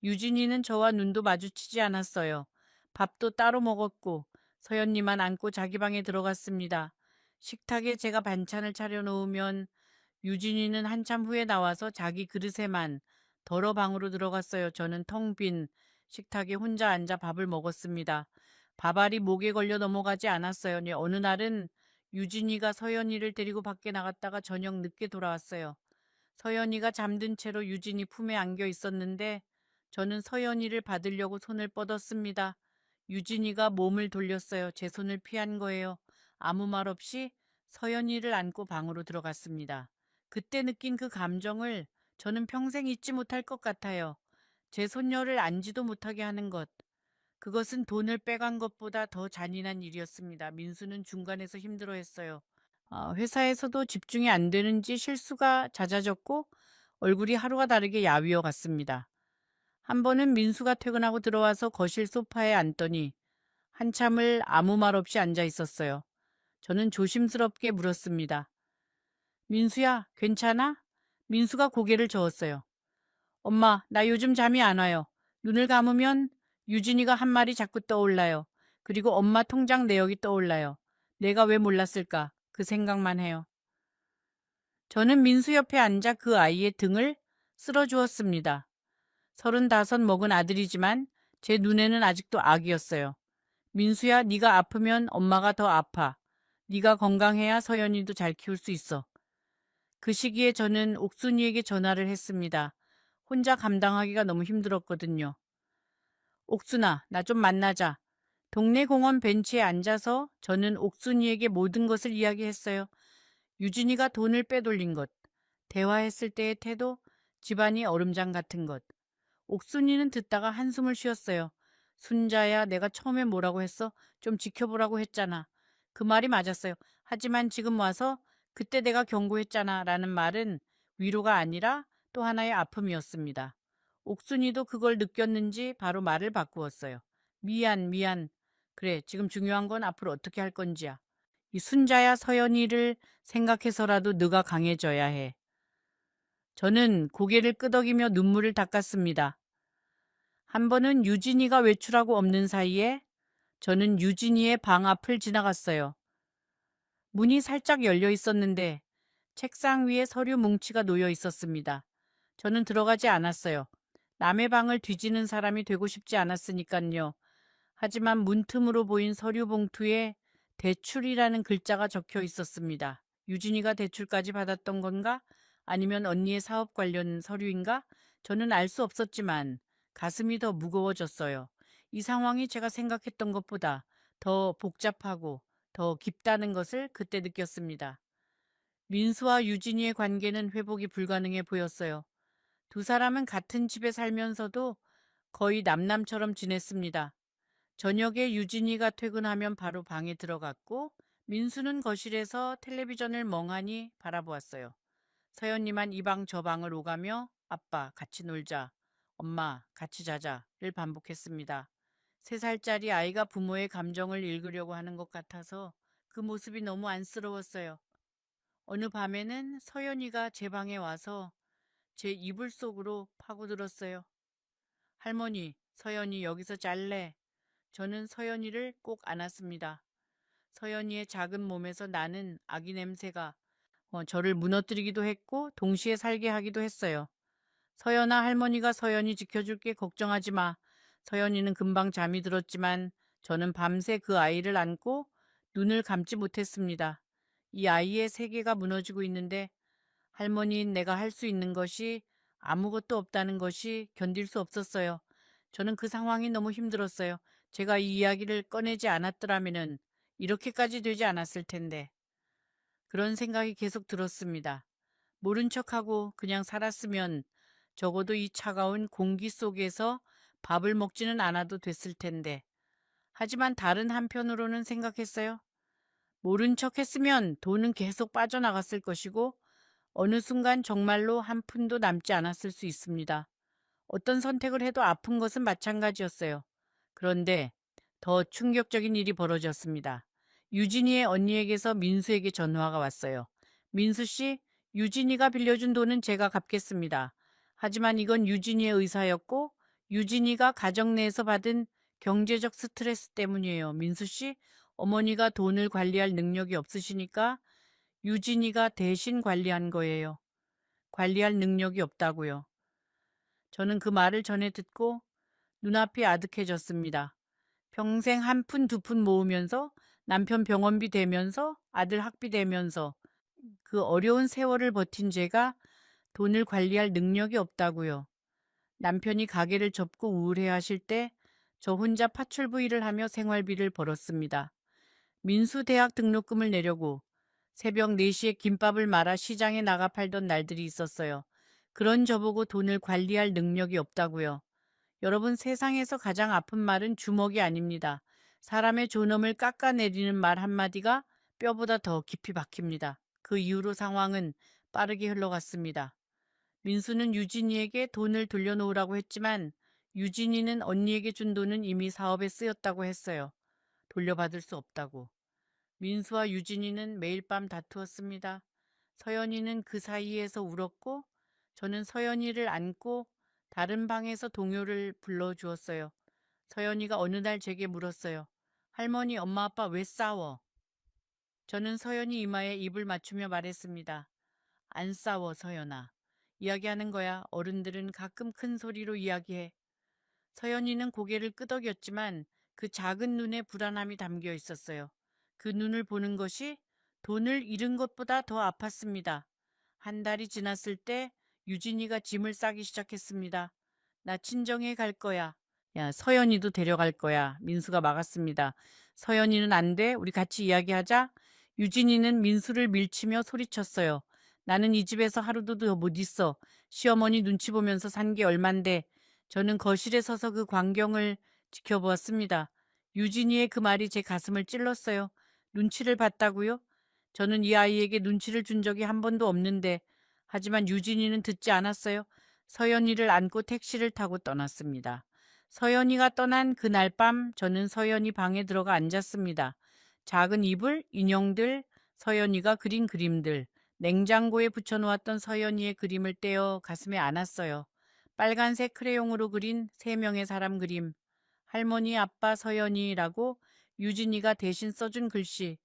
유진이는 저와 눈도 마주치지 않았어요. 밥도 따로 먹었고 서연이만 안고 자기 방에 들어갔습니다. 식탁에 제가 반찬을 차려놓으면 유진이는 한참 후에 나와서 자기 그릇에만 덜어 방으로 들어갔어요. 저는 텅 빈 식탁에 혼자 앉아 밥을 먹었습니다. 밥알이 목에 걸려 넘어가지 않았어요. 네, 어느 날은 유진이가 서연이를 데리고 밖에 나갔다가 저녁 늦게 돌아왔어요. 서연이가 잠든 채로 유진이 품에 안겨 있었는데 저는 서연이를 받으려고 손을 뻗었습니다. 유진이가 몸을 돌렸어요. 제 손을 피한 거예요. 아무 말 없이 서연이를 안고 방으로 들어갔습니다. 그때 느낀 그 감정을 저는 평생 잊지 못할 것 같아요. 제 손녀를 안지도 못하게 하는 것. 그것은 돈을 빼간 것보다 더 잔인한 일이었습니다. 민수는 중간에서 힘들어했어요. 회사에서도 집중이 안 되는지 실수가 잦아졌고 얼굴이 하루가 다르게 야위어 갔습니다. 한 번은 민수가 퇴근하고 들어와서 거실 소파에 앉더니 한참을 아무 말 없이 앉아 있었어요. 저는 조심스럽게 물었습니다. 민수야, 괜찮아? 민수가 고개를 저었어요. 엄마, 나 요즘 잠이 안 와요. 눈을 감으면 유진이가 한 말이 자꾸 떠올라요. 그리고 엄마 통장 내역이 떠올라요. 내가 왜 몰랐을까? 그 생각만 해요. 저는 민수 옆에 앉아 그 아이의 등을 쓸어주었습니다. 35 먹은 아들이지만 제 눈에는 아직도 아기였어요. 민수야, 네가 아프면 엄마가 더 아파. 네가 건강해야 서연이도 잘 키울 수 있어. 그 시기에 저는 옥순이에게 전화를 했습니다. 혼자 감당하기가 너무 힘들었거든요. 옥순아, 나 좀 만나자. 동네 공원 벤치에 앉아서 저는 옥순이에게 모든 것을 이야기했어요. 유진이가 돈을 빼돌린 것, 대화했을 때의 태도, 집안이 얼음장 같은 것. 옥순이는 듣다가 한숨을 쉬었어요. 순자야, 내가 처음에 뭐라고 했어? 좀 지켜보라고 했잖아. 그 말이 맞았어요. 하지만 지금 와서 그때 내가 경고했잖아 라는 말은 위로가 아니라 또 하나의 아픔이었습니다. 옥순이도 그걸 느꼈는지 바로 말을 바꾸었어요. 미안, 미안. 그래, 지금 중요한 건 앞으로 어떻게 할 건지야. 이 순자야 서연이를 생각해서라도 네가 강해져야 해. 저는 고개를 끄덕이며 눈물을 닦았습니다. 한 번은 유진이가 외출하고 없는 사이에 저는 유진이의 방 앞을 지나갔어요. 문이 살짝 열려 있었는데 책상 위에 서류 뭉치가 놓여 있었습니다. 저는 들어가지 않았어요. 남의 방을 뒤지는 사람이 되고 싶지 않았으니까요. 하지만 문틈으로 보인 서류 봉투에 대출이라는 글자가 적혀 있었습니다. 유진이가 대출까지 받았던 건가? 아니면 언니의 사업 관련 서류인가? 저는 알 수 없었지만 가슴이 더 무거워졌어요. 이 상황이 제가 생각했던 것보다 더 복잡하고 더 깊다는 것을 그때 느꼈습니다. 민수와 유진이의 관계는 회복이 불가능해 보였어요. 두 사람은 같은 집에 살면서도 거의 남남처럼 지냈습니다. 저녁에 유진이가 퇴근하면 바로 방에 들어갔고 민수는 거실에서 텔레비전을 멍하니 바라보았어요. 서연이만 이 방 저 방을 오가며 아빠 같이 놀자, 엄마 같이 자자를 반복했습니다. 3살짜리 아이가 부모의 감정을 읽으려고 하는 것 같아서 그 모습이 너무 안쓰러웠어요. 어느 밤에는 서연이가 제 방에 와서 제 이불 속으로 파고들었어요. 할머니, 서연이 여기서 잘래. 저는 서연이를 꼭 안았습니다. 서연이의 작은 몸에서 나는 아기 냄새가 저를 무너뜨리기도 했고 동시에 살게 하기도 했어요. 서연아, 할머니가 서연이 지켜줄게. 걱정하지 마. 서연이는 금방 잠이 들었지만 저는 밤새 그 아이를 안고 눈을 감지 못했습니다. 이 아이의 세계가 무너지고 있는데 할머니인 내가 할 수 있는 것이 아무것도 없다는 것이 견딜 수 없었어요. 저는 그 상황이 너무 힘들었어요. 제가 이 이야기를 꺼내지 않았더라면 이렇게까지 되지 않았을 텐데. 그런 생각이 계속 들었습니다. 모른 척하고 그냥 살았으면 적어도 이 차가운 공기 속에서 밥을 먹지는 않아도 됐을 텐데. 하지만 다른 한편으로는 생각했어요. 모른 척 했으면 돈은 계속 빠져나갔을 것이고 어느 순간 정말로 한 푼도 남지 않았을 수 있습니다. 어떤 선택을 해도 아픈 것은 마찬가지였어요. 그런데 더 충격적인 일이 벌어졌습니다. 유진이의 언니에게서 민수에게 전화가 왔어요. 민수 씨, 유진이가 빌려준 돈은 제가 갚겠습니다. 하지만 이건 유진이의 의사였고 유진이가 가정 내에서 받은 경제적 스트레스 때문이에요. 민수 씨, 어머니가 돈을 관리할 능력이 없으시니까 유진이가 대신 관리한 거예요. 관리할 능력이 없다고요. 저는 그 말을 전해 듣고 눈앞이 아득해졌습니다. 평생 한 푼, 두 푼 모으면서 남편 병원비 대면서 아들 학비 대면서 그 어려운 세월을 버틴 제가 돈을 관리할 능력이 없다고요. 남편이 가게를 접고 우울해하실 때 저 혼자 파출부 일을 하며 생활비를 벌었습니다. 민수 대학 등록금을 내려고 새벽 4시에 김밥을 말아 시장에 나가 팔던 날들이 있었어요. 그런 저보고 돈을 관리할 능력이 없다고요. 여러분, 세상에서 가장 아픈 말은 주먹이 아닙니다. 사람의 존엄을 깎아내리는 말 한마디가 뼈보다 더 깊이 박힙니다. 그 이후로 상황은 빠르게 흘러갔습니다. 민수는 유진이에게 돈을 돌려놓으라고 했지만 유진이는 언니에게 준 돈은 이미 사업에 쓰였다고 했어요. 돌려받을 수 없다고. 민수와 유진이는 매일 밤 다투었습니다. 서연이는 그 사이에서 울었고 저는 서연이를 안고 다른 방에서 동요를 불러주었어요. 서연이가 어느 날 제게 물었어요. 할머니, 엄마, 아빠 왜 싸워? 저는 서연이 이마에 입을 맞추며 말했습니다. 안 싸워, 서연아. 이야기하는 거야. 어른들은 가끔 큰 소리로 이야기해. 서연이는 고개를 끄덕였지만 그 작은 눈에 불안함이 담겨 있었어요. 그 눈을 보는 것이 돈을 잃은 것보다 더 아팠습니다. 한 달이 지났을 때 유진이가 짐을 싸기 시작했습니다. 나 친정에 갈 거야. 야, 서연이도 데려갈 거야. 민수가 막았습니다. 서연이는 안 돼. 우리 같이 이야기하자. 유진이는 민수를 밀치며 소리쳤어요. 나는 이 집에서 하루도 더 못 있어. 시어머니 눈치 보면서 산 게 얼만데. 저는 거실에 서서 그 광경을 지켜보았습니다. 유진이의 그 말이 제 가슴을 찔렀어요. 눈치를 봤다고요? 저는 이 아이에게 눈치를 준 적이 한 번도 없는데, 하지만 유진이는 듣지 않았어요. 서연이를 안고 택시를 타고 떠났습니다. 서연이가 떠난 그날 밤 저는 서연이 방에 들어가 앉았습니다. 작은 이불, 인형들, 서연이가 그린 그림들, 냉장고에 붙여놓았던 서연이의 그림을 떼어 가슴에 안았어요. 빨간색 크레용으로 그린 세 명의 사람 그림, 할머니, 아빠, 서연이라고 유진이가 대신 써준 글씨.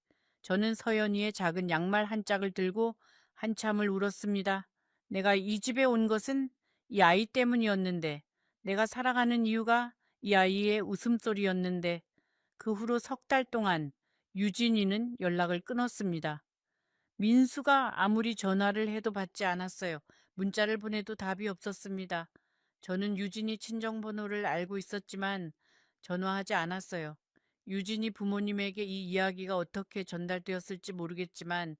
저는 서연이의 작은 양말 한 짝을 들고 한참을 울었습니다. 내가 이 집에 온 것은 이 아이 때문이었는데, 내가 살아가는 이유가 이 아이의 웃음소리였는데, 그 후로 석 달 동안 유진이는 연락을 끊었습니다. 민수가 아무리 전화를 해도 받지 않았어요. 문자를 보내도 답이 없었습니다. 저는 유진이 친정번호를 알고 있었지만 전화하지 않았어요. 유진이 부모님에게 이 이야기가 어떻게 전달되었을지 모르겠지만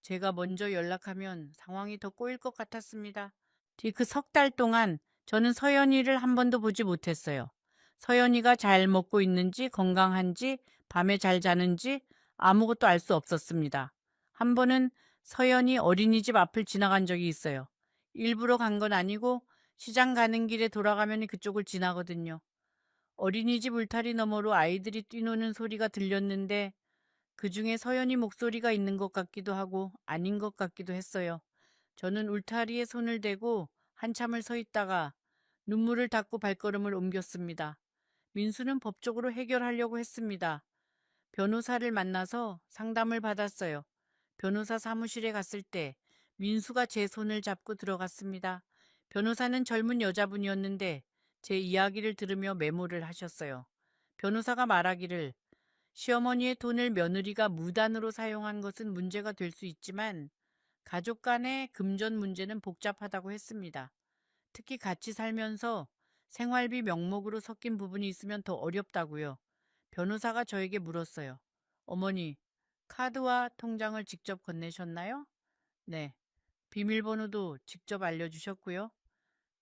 제가 먼저 연락하면 상황이 더 꼬일 것 같았습니다. 뒤 그 석 달 동안 저는 서연이를 한 번도 보지 못했어요. 서연이가 잘 먹고 있는지, 건강한지, 밤에 잘 자는지 아무것도 알 수 없었습니다. 한 번은 서연이 어린이집 앞을 지나간 적이 있어요. 일부러 간 건 아니고 시장 가는 길에 돌아가면 그쪽을 지나거든요. 어린이집 울타리 너머로 아이들이 뛰노는 소리가 들렸는데 그 중에 서연이 목소리가 있는 것 같기도 하고 아닌 것 같기도 했어요. 저는 울타리에 손을 대고 한참을 서 있다가 눈물을 닦고 발걸음을 옮겼습니다. 민수는 법적으로 해결하려고 했습니다. 변호사를 만나서 상담을 받았어요. 변호사 사무실에 갔을 때 민수가 제 손을 잡고 들어갔습니다. 변호사는 젊은 여자분이었는데 제 이야기를 들으며 메모를 하셨어요. 변호사가 말하기를 시어머니의 돈을 며느리가 무단으로 사용한 것은 문제가 될 수 있지만 가족 간의 금전 문제는 복잡하다고 했습니다. 특히 같이 살면서 생활비 명목으로 섞인 부분이 있으면 더 어렵다고요. 변호사가 저에게 물었어요. 어머니, 카드와 통장을 직접 건네셨나요? 네. 비밀번호도 직접 알려주셨고요.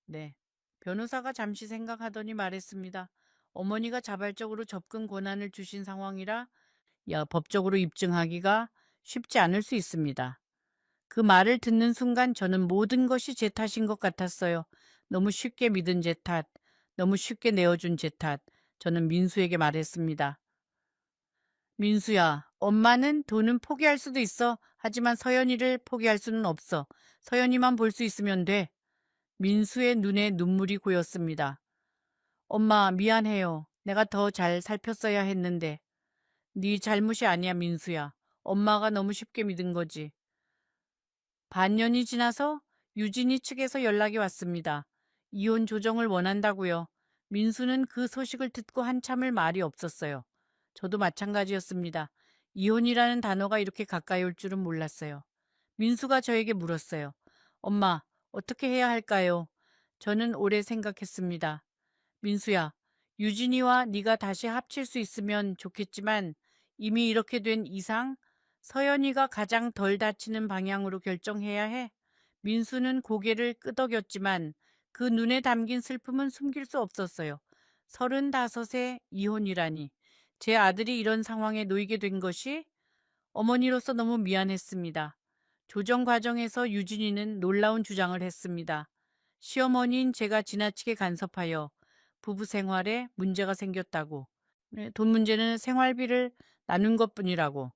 네. 변호사가 잠시 생각하더니 말했습니다. 어머니가 자발적으로 접근 권한을 주신 상황이라 법적으로 입증하기가 쉽지 않을 수 있습니다. 그 말을 듣는 순간 저는 모든 것이 제 탓인 것 같았어요. 너무 쉽게 믿은 제 탓, 너무 쉽게 내어준 제 탓. 저는 민수에게 말했습니다. 민수야, 엄마는 돈은 포기할 수도 있어. 하지만 서연이를 포기할 수는 없어. 서연이만 볼 수 있으면 돼. 민수의 눈에 눈물이 고였습니다. 엄마, 미안해요. 내가 더 잘 살폈어야 했는데. 네 잘못이 아니야, 민수야. 엄마가 너무 쉽게 믿은 거지. 반년이 지나서 유진이 측에서 연락이 왔습니다. 이혼 조정을 원한다고요. 민수는 그 소식을 듣고 한참을 말이 없었어요. 저도 마찬가지였습니다. 이혼이라는 단어가 이렇게 가까이 올 줄은 몰랐어요. 민수가 저에게 물었어요. 엄마, 어떻게 해야 할까요? 저는 오래 생각했습니다. 민수야, 유진이와 네가 다시 합칠 수 있으면 좋겠지만 이미 이렇게 된 이상 서연이가 가장 덜 다치는 방향으로 결정해야 해. 민수는 고개를 끄덕였지만 그 눈에 담긴 슬픔은 숨길 수 없었어요. 35세 이혼이라니. 제 아들이 이런 상황에 놓이게 된 것이 어머니로서 너무 미안했습니다. 조정 과정에서 유진이는 놀라운 주장을 했습니다. 시어머니인 제가 지나치게 간섭하여 부부 생활에 문제가 생겼다고. 네, 돈 문제는 생활비를 나눈 것뿐이라고.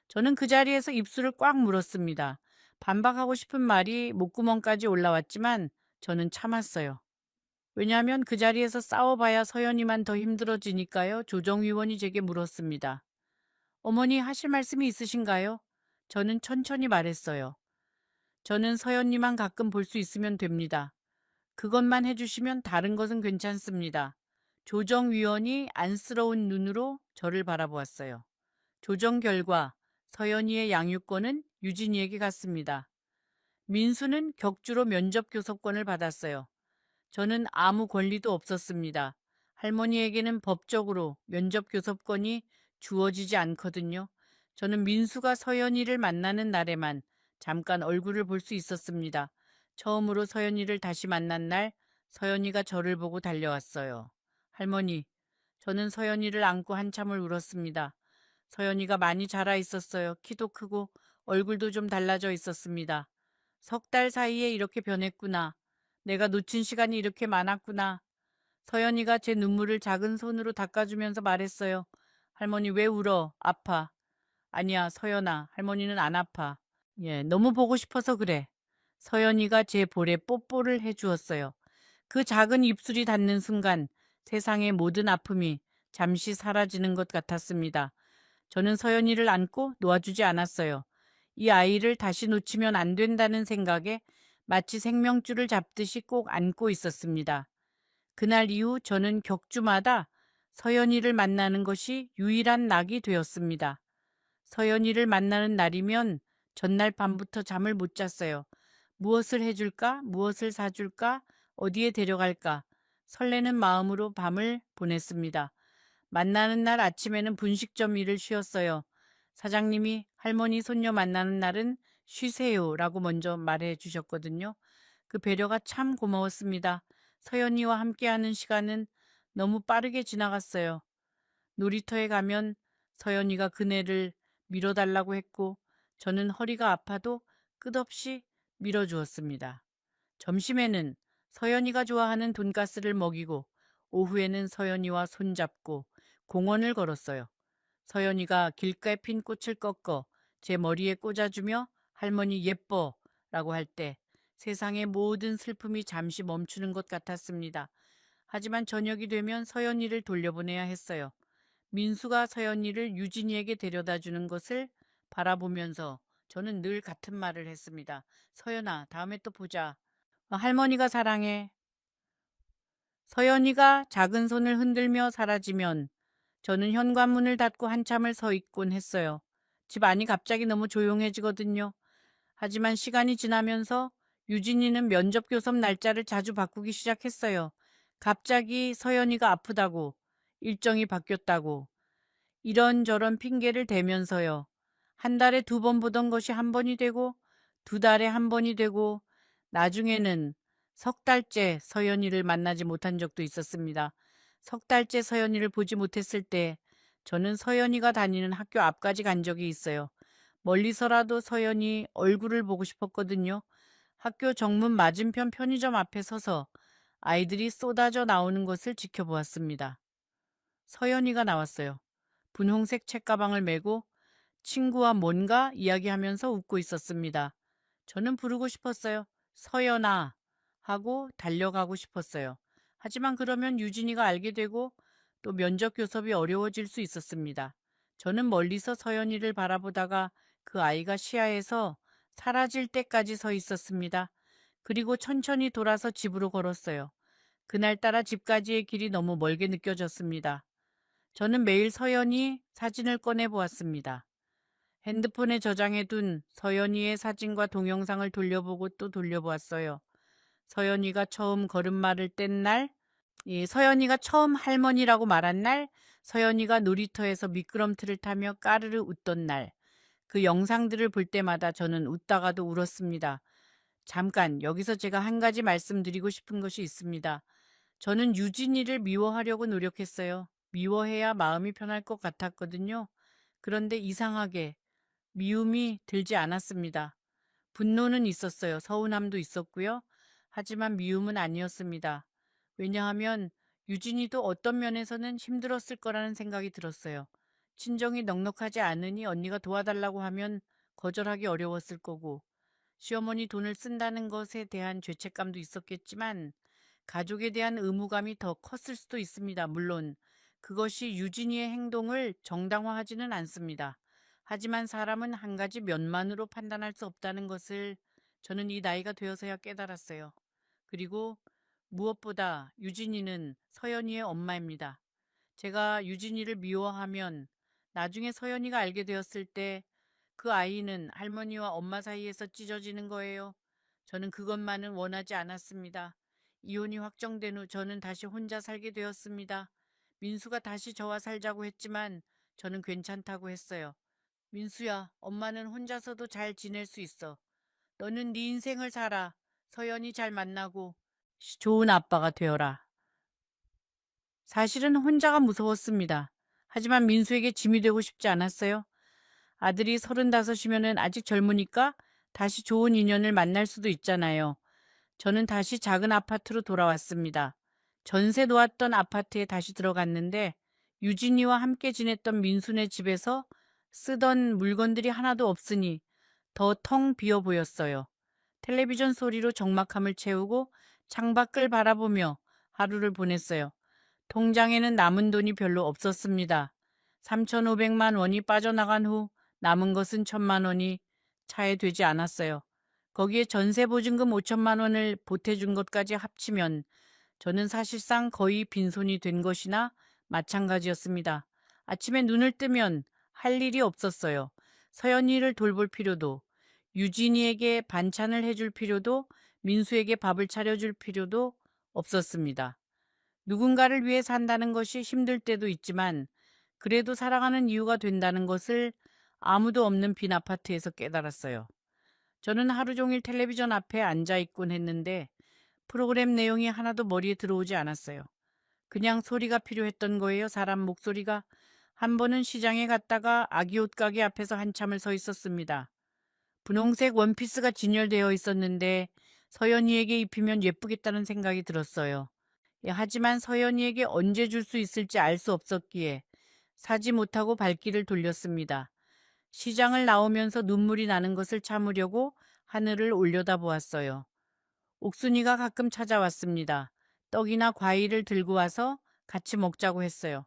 저는 그 자리에서 입술을 꽉 물었습니다. 반박하고 싶은 말이 목구멍까지 올라왔지만 저는 참았어요. 왜냐하면 그 자리에서 싸워봐야 서연이만 더 힘들어지니까요. 조정위원이 제게 물었습니다. 어머니 하실 말씀이 있으신가요? 저는 천천히 말했어요. 저는 서연이만 가끔 볼 수 있으면 됩니다. 그것만 해주시면 다른 것은 괜찮습니다. 조정위원이 안쓰러운 눈으로 저를 바라보았어요. 조정 결과 서연이의 양육권은 유진이에게 갔습니다. 민수는 격주로 면접 교섭권을 받았어요. 저는 아무 권리도 없었습니다. 할머니에게는 법적으로 면접 교섭권이 주어지지 않거든요. 저는 민수가 서연이를 만나는 날에만 잠깐 얼굴을 볼 수 있었습니다. 처음으로 서연이를 다시 만난 날 서연이가 저를 보고 달려왔어요. 할머니, 저는 서연이를 안고 한참을 울었습니다. 서연이가 많이 자라 있었어요. 키도 크고 얼굴도 좀 달라져 있었습니다. 석 달 사이에 이렇게 변했구나. 내가 놓친 시간이 이렇게 많았구나. 서연이가 제 눈물을 작은 손으로 닦아주면서 말했어요. 할머니 왜 울어? 아파. 아니야, 서연아. 할머니는 안 아파. 예, 너무 보고 싶어서 그래. 서연이가 제 볼에 뽀뽀를 해주었어요. 그 작은 입술이 닿는 순간 세상의 모든 아픔이 잠시 사라지는 것 같았습니다. 저는 서연이를 안고 놓아주지 않았어요. 이 아이를 다시 놓치면 안 된다는 생각에 마치 생명줄을 잡듯이 꼭 안고 있었습니다. 그날 이후 저는 격주마다 서연이를 만나는 것이 유일한 낙이 되었습니다. 서연이를 만나는 날이면 전날 밤부터 잠을 못 잤어요. 무엇을 해줄까? 무엇을 사줄까? 어디에 데려갈까? 설레는 마음으로 밤을 보냈습니다. 만나는 날 아침에는 분식점 일을 쉬었어요. 사장님이 할머니 손녀 만나는 날은 쉬세요 라고 먼저 말해 주셨거든요. 그 배려가 참 고마웠습니다. 서연이와 함께하는 시간은 너무 빠르게 지나갔어요. 놀이터에 가면 서연이가 그네를 밀어달라고 했고 저는 허리가 아파도 끝없이 밀어주었습니다. 점심에는 서연이가 좋아하는 돈가스를 먹이고 오후에는 서연이와 손잡고 공원을 걸었어요. 서연이가 길가에 핀 꽃을 꺾어 제 머리에 꽂아주며 할머니 예뻐 라고 할 때 세상의 모든 슬픔이 잠시 멈추는 것 같았습니다. 하지만 저녁이 되면 서연이를 돌려보내야 했어요. 민수가 서연이를 유진이에게 데려다 주는 것을 바라보면서 저는 늘 같은 말을 했습니다. 서연아, 다음에 또 보자. 할머니가 사랑해. 서연이가 작은 손을 흔들며 사라지면 저는 현관문을 닫고 한참을 서 있곤 했어요. 집 안이 갑자기 너무 조용해지거든요. 하지만 시간이 지나면서 유진이는 면접 교섭 날짜를 자주 바꾸기 시작했어요. 갑자기 서연이가 아프다고, 일정이 바뀌었다고, 이런저런 핑계를 대면서요. 한 달에 2번 보던 것이 한 번이 되고, 2달에 한 번이 되고, 나중에는 석 달째 서연이를 만나지 못한 적도 있었습니다. 석 달째 서연이를 보지 못했을 때 저는 서연이가 다니는 학교 앞까지 간 적이 있어요. 멀리서라도 서연이 얼굴을 보고 싶었거든요. 학교 정문 맞은편 편의점 앞에 서서 아이들이 쏟아져 나오는 것을 지켜보았습니다. 서연이가 나왔어요. 분홍색 책가방을 메고 친구와 뭔가 이야기하면서 웃고 있었습니다. 저는 부르고 싶었어요. 서연아 하고 달려가고 싶었어요. 하지만 그러면 유진이가 알게 되고 또 면접 교섭이 어려워질 수 있었습니다. 저는 멀리서 서연이를 바라보다가 그 아이가 시야에서 사라질 때까지 서 있었습니다. 그리고 천천히 돌아서 집으로 걸었어요. 그날따라 집까지의 길이 너무 멀게 느껴졌습니다. 저는 매일 서연이 사진을 꺼내 보았습니다. 핸드폰에 저장해둔 서연이의 사진과 동영상을 돌려보고 또 돌려보았어요. 서연이가 처음 걸음마를 뗀 날, 서연이가 처음 할머니라고 말한 날, 서연이가 놀이터에서 미끄럼틀을 타며 까르르 웃던 날, 그 영상들을 볼 때마다 저는 웃다가도 울었습니다. 잠깐 여기서 제가 한 가지 말씀드리고 싶은 것이 있습니다. 저는 유진이를 미워하려고 노력했어요. 미워해야 마음이 편할 것 같았거든요. 그런데 이상하게 미움이 들지 않았습니다. 분노는 있었어요. 서운함도 있었고요. 하지만 미움은 아니었습니다. 왜냐하면 유진이도 어떤 면에서는 힘들었을 거라는 생각이 들었어요. 친정이 넉넉하지 않으니 언니가 도와달라고 하면 거절하기 어려웠을 거고, 시어머니 돈을 쓴다는 것에 대한 죄책감도 있었겠지만 가족에 대한 의무감이 더 컸을 수도 있습니다. 물론 그것이 유진이의 행동을 정당화하지는 않습니다. 하지만 사람은 한 가지 면만으로 판단할 수 없다는 것을 저는 이 나이가 되어서야 깨달았어요. 그리고 무엇보다 유진이는 서연이의 엄마입니다. 제가 유진이를 미워하면 나중에 서연이가 알게 되었을 때 그 아이는 할머니와 엄마 사이에서 찢어지는 거예요. 저는 그것만은 원하지 않았습니다. 이혼이 확정된 후 저는 다시 혼자 살게 되었습니다. 민수가 다시 저와 살자고 했지만 저는 괜찮다고 했어요. 민수야, 엄마는 혼자서도 잘 지낼 수 있어. 너는 네 인생을 살아. 서연이 잘 만나고 좋은 아빠가 되어라. 사실은 혼자가 무서웠습니다. 하지만 민수에게 짐이 되고 싶지 않았어요. 아들이 35이면은 아직 젊으니까 다시 좋은 인연을 만날 수도 있잖아요. 저는 다시 작은 아파트로 돌아왔습니다. 전세 놓았던 아파트에 다시 들어갔는데 유진이와 함께 지냈던 민수네 집에서 쓰던 물건들이 하나도 없으니 더 텅 비어 보였어요. 텔레비전 소리로 적막함을 채우고 창밖을 바라보며 하루를 보냈어요. 통장에는 남은 돈이 별로 없었습니다. 3,500만 원이 빠져나간 후 남은 것은 1,000만 원이 차에 되지 않았어요. 거기에 전세 보증금 5천만 원을 보태준 것까지 합치면 저는 사실상 거의 빈손이 된 것이나 마찬가지였습니다. 아침에 눈을 뜨면 할 일이 없었어요. 서연이를 돌볼 필요도, 유진이에게 반찬을 해줄 필요도, 민수에게 밥을 차려줄 필요도 없었습니다. 누군가를 위해 산다는 것이 힘들 때도 있지만 그래도 살아가는 이유가 된다는 것을 아무도 없는 빈 아파트에서 깨달았어요. 저는 하루 종일 텔레비전 앞에 앉아 있곤 했는데 프로그램 내용이 하나도 머리에 들어오지 않았어요. 그냥 소리가 필요했던 거예요. 사람 목소리가. 한 번은 시장에 갔다가 아기 옷 가게 앞에서 한참을 서 있었습니다. 분홍색 원피스가 진열되어 있었는데 서연이에게 입히면 예쁘겠다는 생각이 들었어요. 예, 하지만 서연이에게 언제 줄 수 있을지 알 수 없었기에 사지 못하고 발길을 돌렸습니다. 시장을 나오면서 눈물이 나는 것을 참으려고 하늘을 올려다보았어요. 옥순이가 가끔 찾아왔습니다. 떡이나 과일을 들고 와서 같이 먹자고 했어요.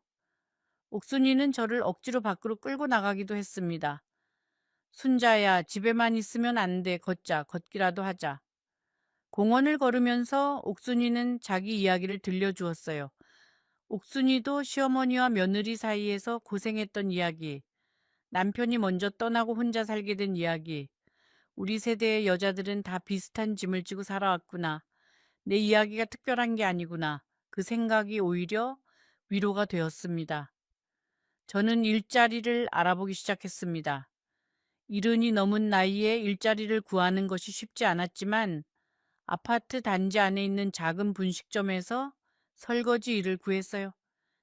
옥순이는 저를 억지로 밖으로 끌고 나가기도 했습니다. 순자야, 집에만 있으면 안 돼. 걷자, 걷기라도 하자. 공원을 걸으면서 옥순이는 자기 이야기를 들려주었어요. 옥순이도 시어머니와 며느리 사이에서 고생했던 이야기, 남편이 먼저 떠나고 혼자 살게 된 이야기, 우리 세대의 여자들은 다 비슷한 짐을 지고 살아왔구나. 내 이야기가 특별한 게 아니구나. 그 생각이 오히려 위로가 되었습니다. 저는 일자리를 알아보기 시작했습니다. 이른이 넘은 나이에 일자리를 구하는 것이 쉽지 않았지만 아파트 단지 안에 있는 작은 분식점에서 설거지 일을 구했어요.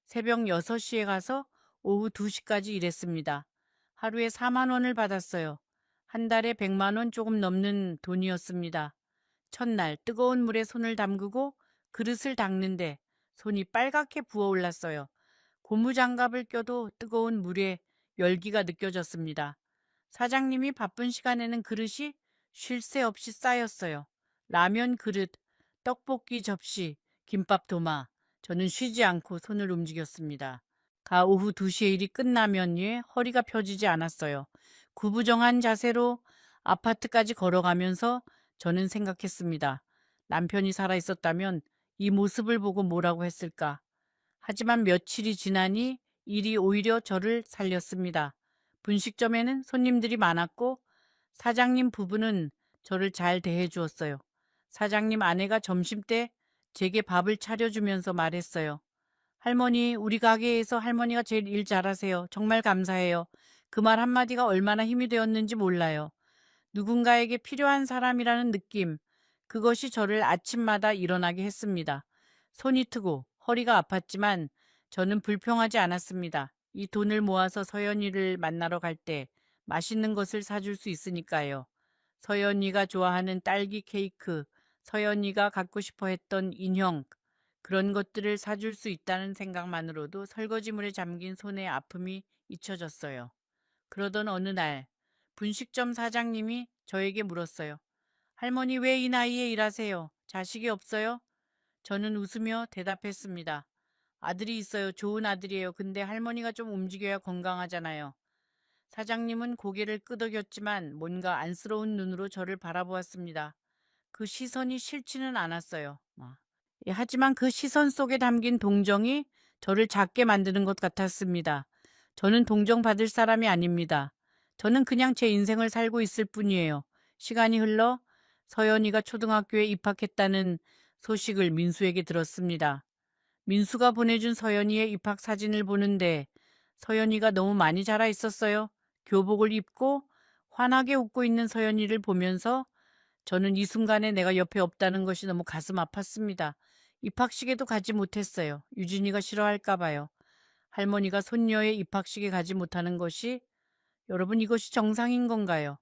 새벽 6시에 가서 오후 2시까지 일했습니다. 하루에 4만 원을 받았어요. 한 달에 100만 원 조금 넘는 돈이었습니다. 첫날 뜨거운 물에 손을 담그고 그릇을 닦는데 손이 빨갛게 부어올랐어요. 고무장갑을 껴도 뜨거운 물에 열기가 느껴졌습니다. 사장님이 바쁜 시간에는 그릇이 쉴 새 없이 쌓였어요. 라면 그릇, 떡볶이 접시, 김밥 도마. 저는 쉬지 않고 손을 움직였습니다. 오후 2시에 일이 끝나면 허리가 펴지지 않았어요. 구부정한 자세로 아파트까지 걸어가면서 저는 생각했습니다. 남편이 살아있었다면 이 모습을 보고 뭐라고 했을까? 하지만 며칠이 지나니 일이 오히려 저를 살렸습니다. 분식점에는 손님들이 많았고 사장님 부부는 저를 잘 대해 주었어요. 사장님 아내가 점심때 제게 밥을 차려주면서 말했어요. 할머니, 우리 가게에서 할머니가 제일 일 잘하세요. 정말 감사해요. 그 말 한마디가 얼마나 힘이 되었는지 몰라요. 누군가에게 필요한 사람이라는 느낌, 그것이 저를 아침마다 일어나게 했습니다. 손이 트고 허리가 아팠지만 저는 불평하지 않았습니다. 이 돈을 모아서 서연이를 만나러 갈 때 맛있는 것을 사줄 수 있으니까요. 서연이가 좋아하는 딸기 케이크, 서연이가 갖고 싶어 했던 인형, 그런 것들을 사줄 수 있다는 생각만으로도 설거지물에 잠긴 손의 아픔이 잊혀졌어요. 그러던 어느 날 분식점 사장님이 저에게 물었어요. 할머니 왜 이 나이에 일하세요? 자식이 없어요? 저는 웃으며 대답했습니다. 아들이 있어요. 좋은 아들이에요. 근데 할머니가 좀 움직여야 건강하잖아요. 사장님은 고개를 끄덕였지만 뭔가 안쓰러운 눈으로 저를 바라보았습니다. 그 시선이 싫지는 않았어요. 예, 하지만 그 시선 속에 담긴 동정이 저를 작게 만드는 것 같았습니다. 저는 동정받을 사람이 아닙니다. 저는 그냥 제 인생을 살고 있을 뿐이에요. 시간이 흘러 서연이가 초등학교에 입학했다는 소식을 민수에게 들었습니다. 민수가 보내준 서연이의 입학 사진을 보는데 서연이가 너무 많이 자라 있었어요. 교복을 입고 환하게 웃고 있는 서연이를 보면서 저는 이 순간에 내가 옆에 없다는 것이 너무 가슴 아팠습니다. 입학식에도 가지 못했어요. 유진이가 싫어할까 봐요. 할머니가 손녀의 입학식에 가지 못하는 것이, 여러분, 이것이 정상인 건가요?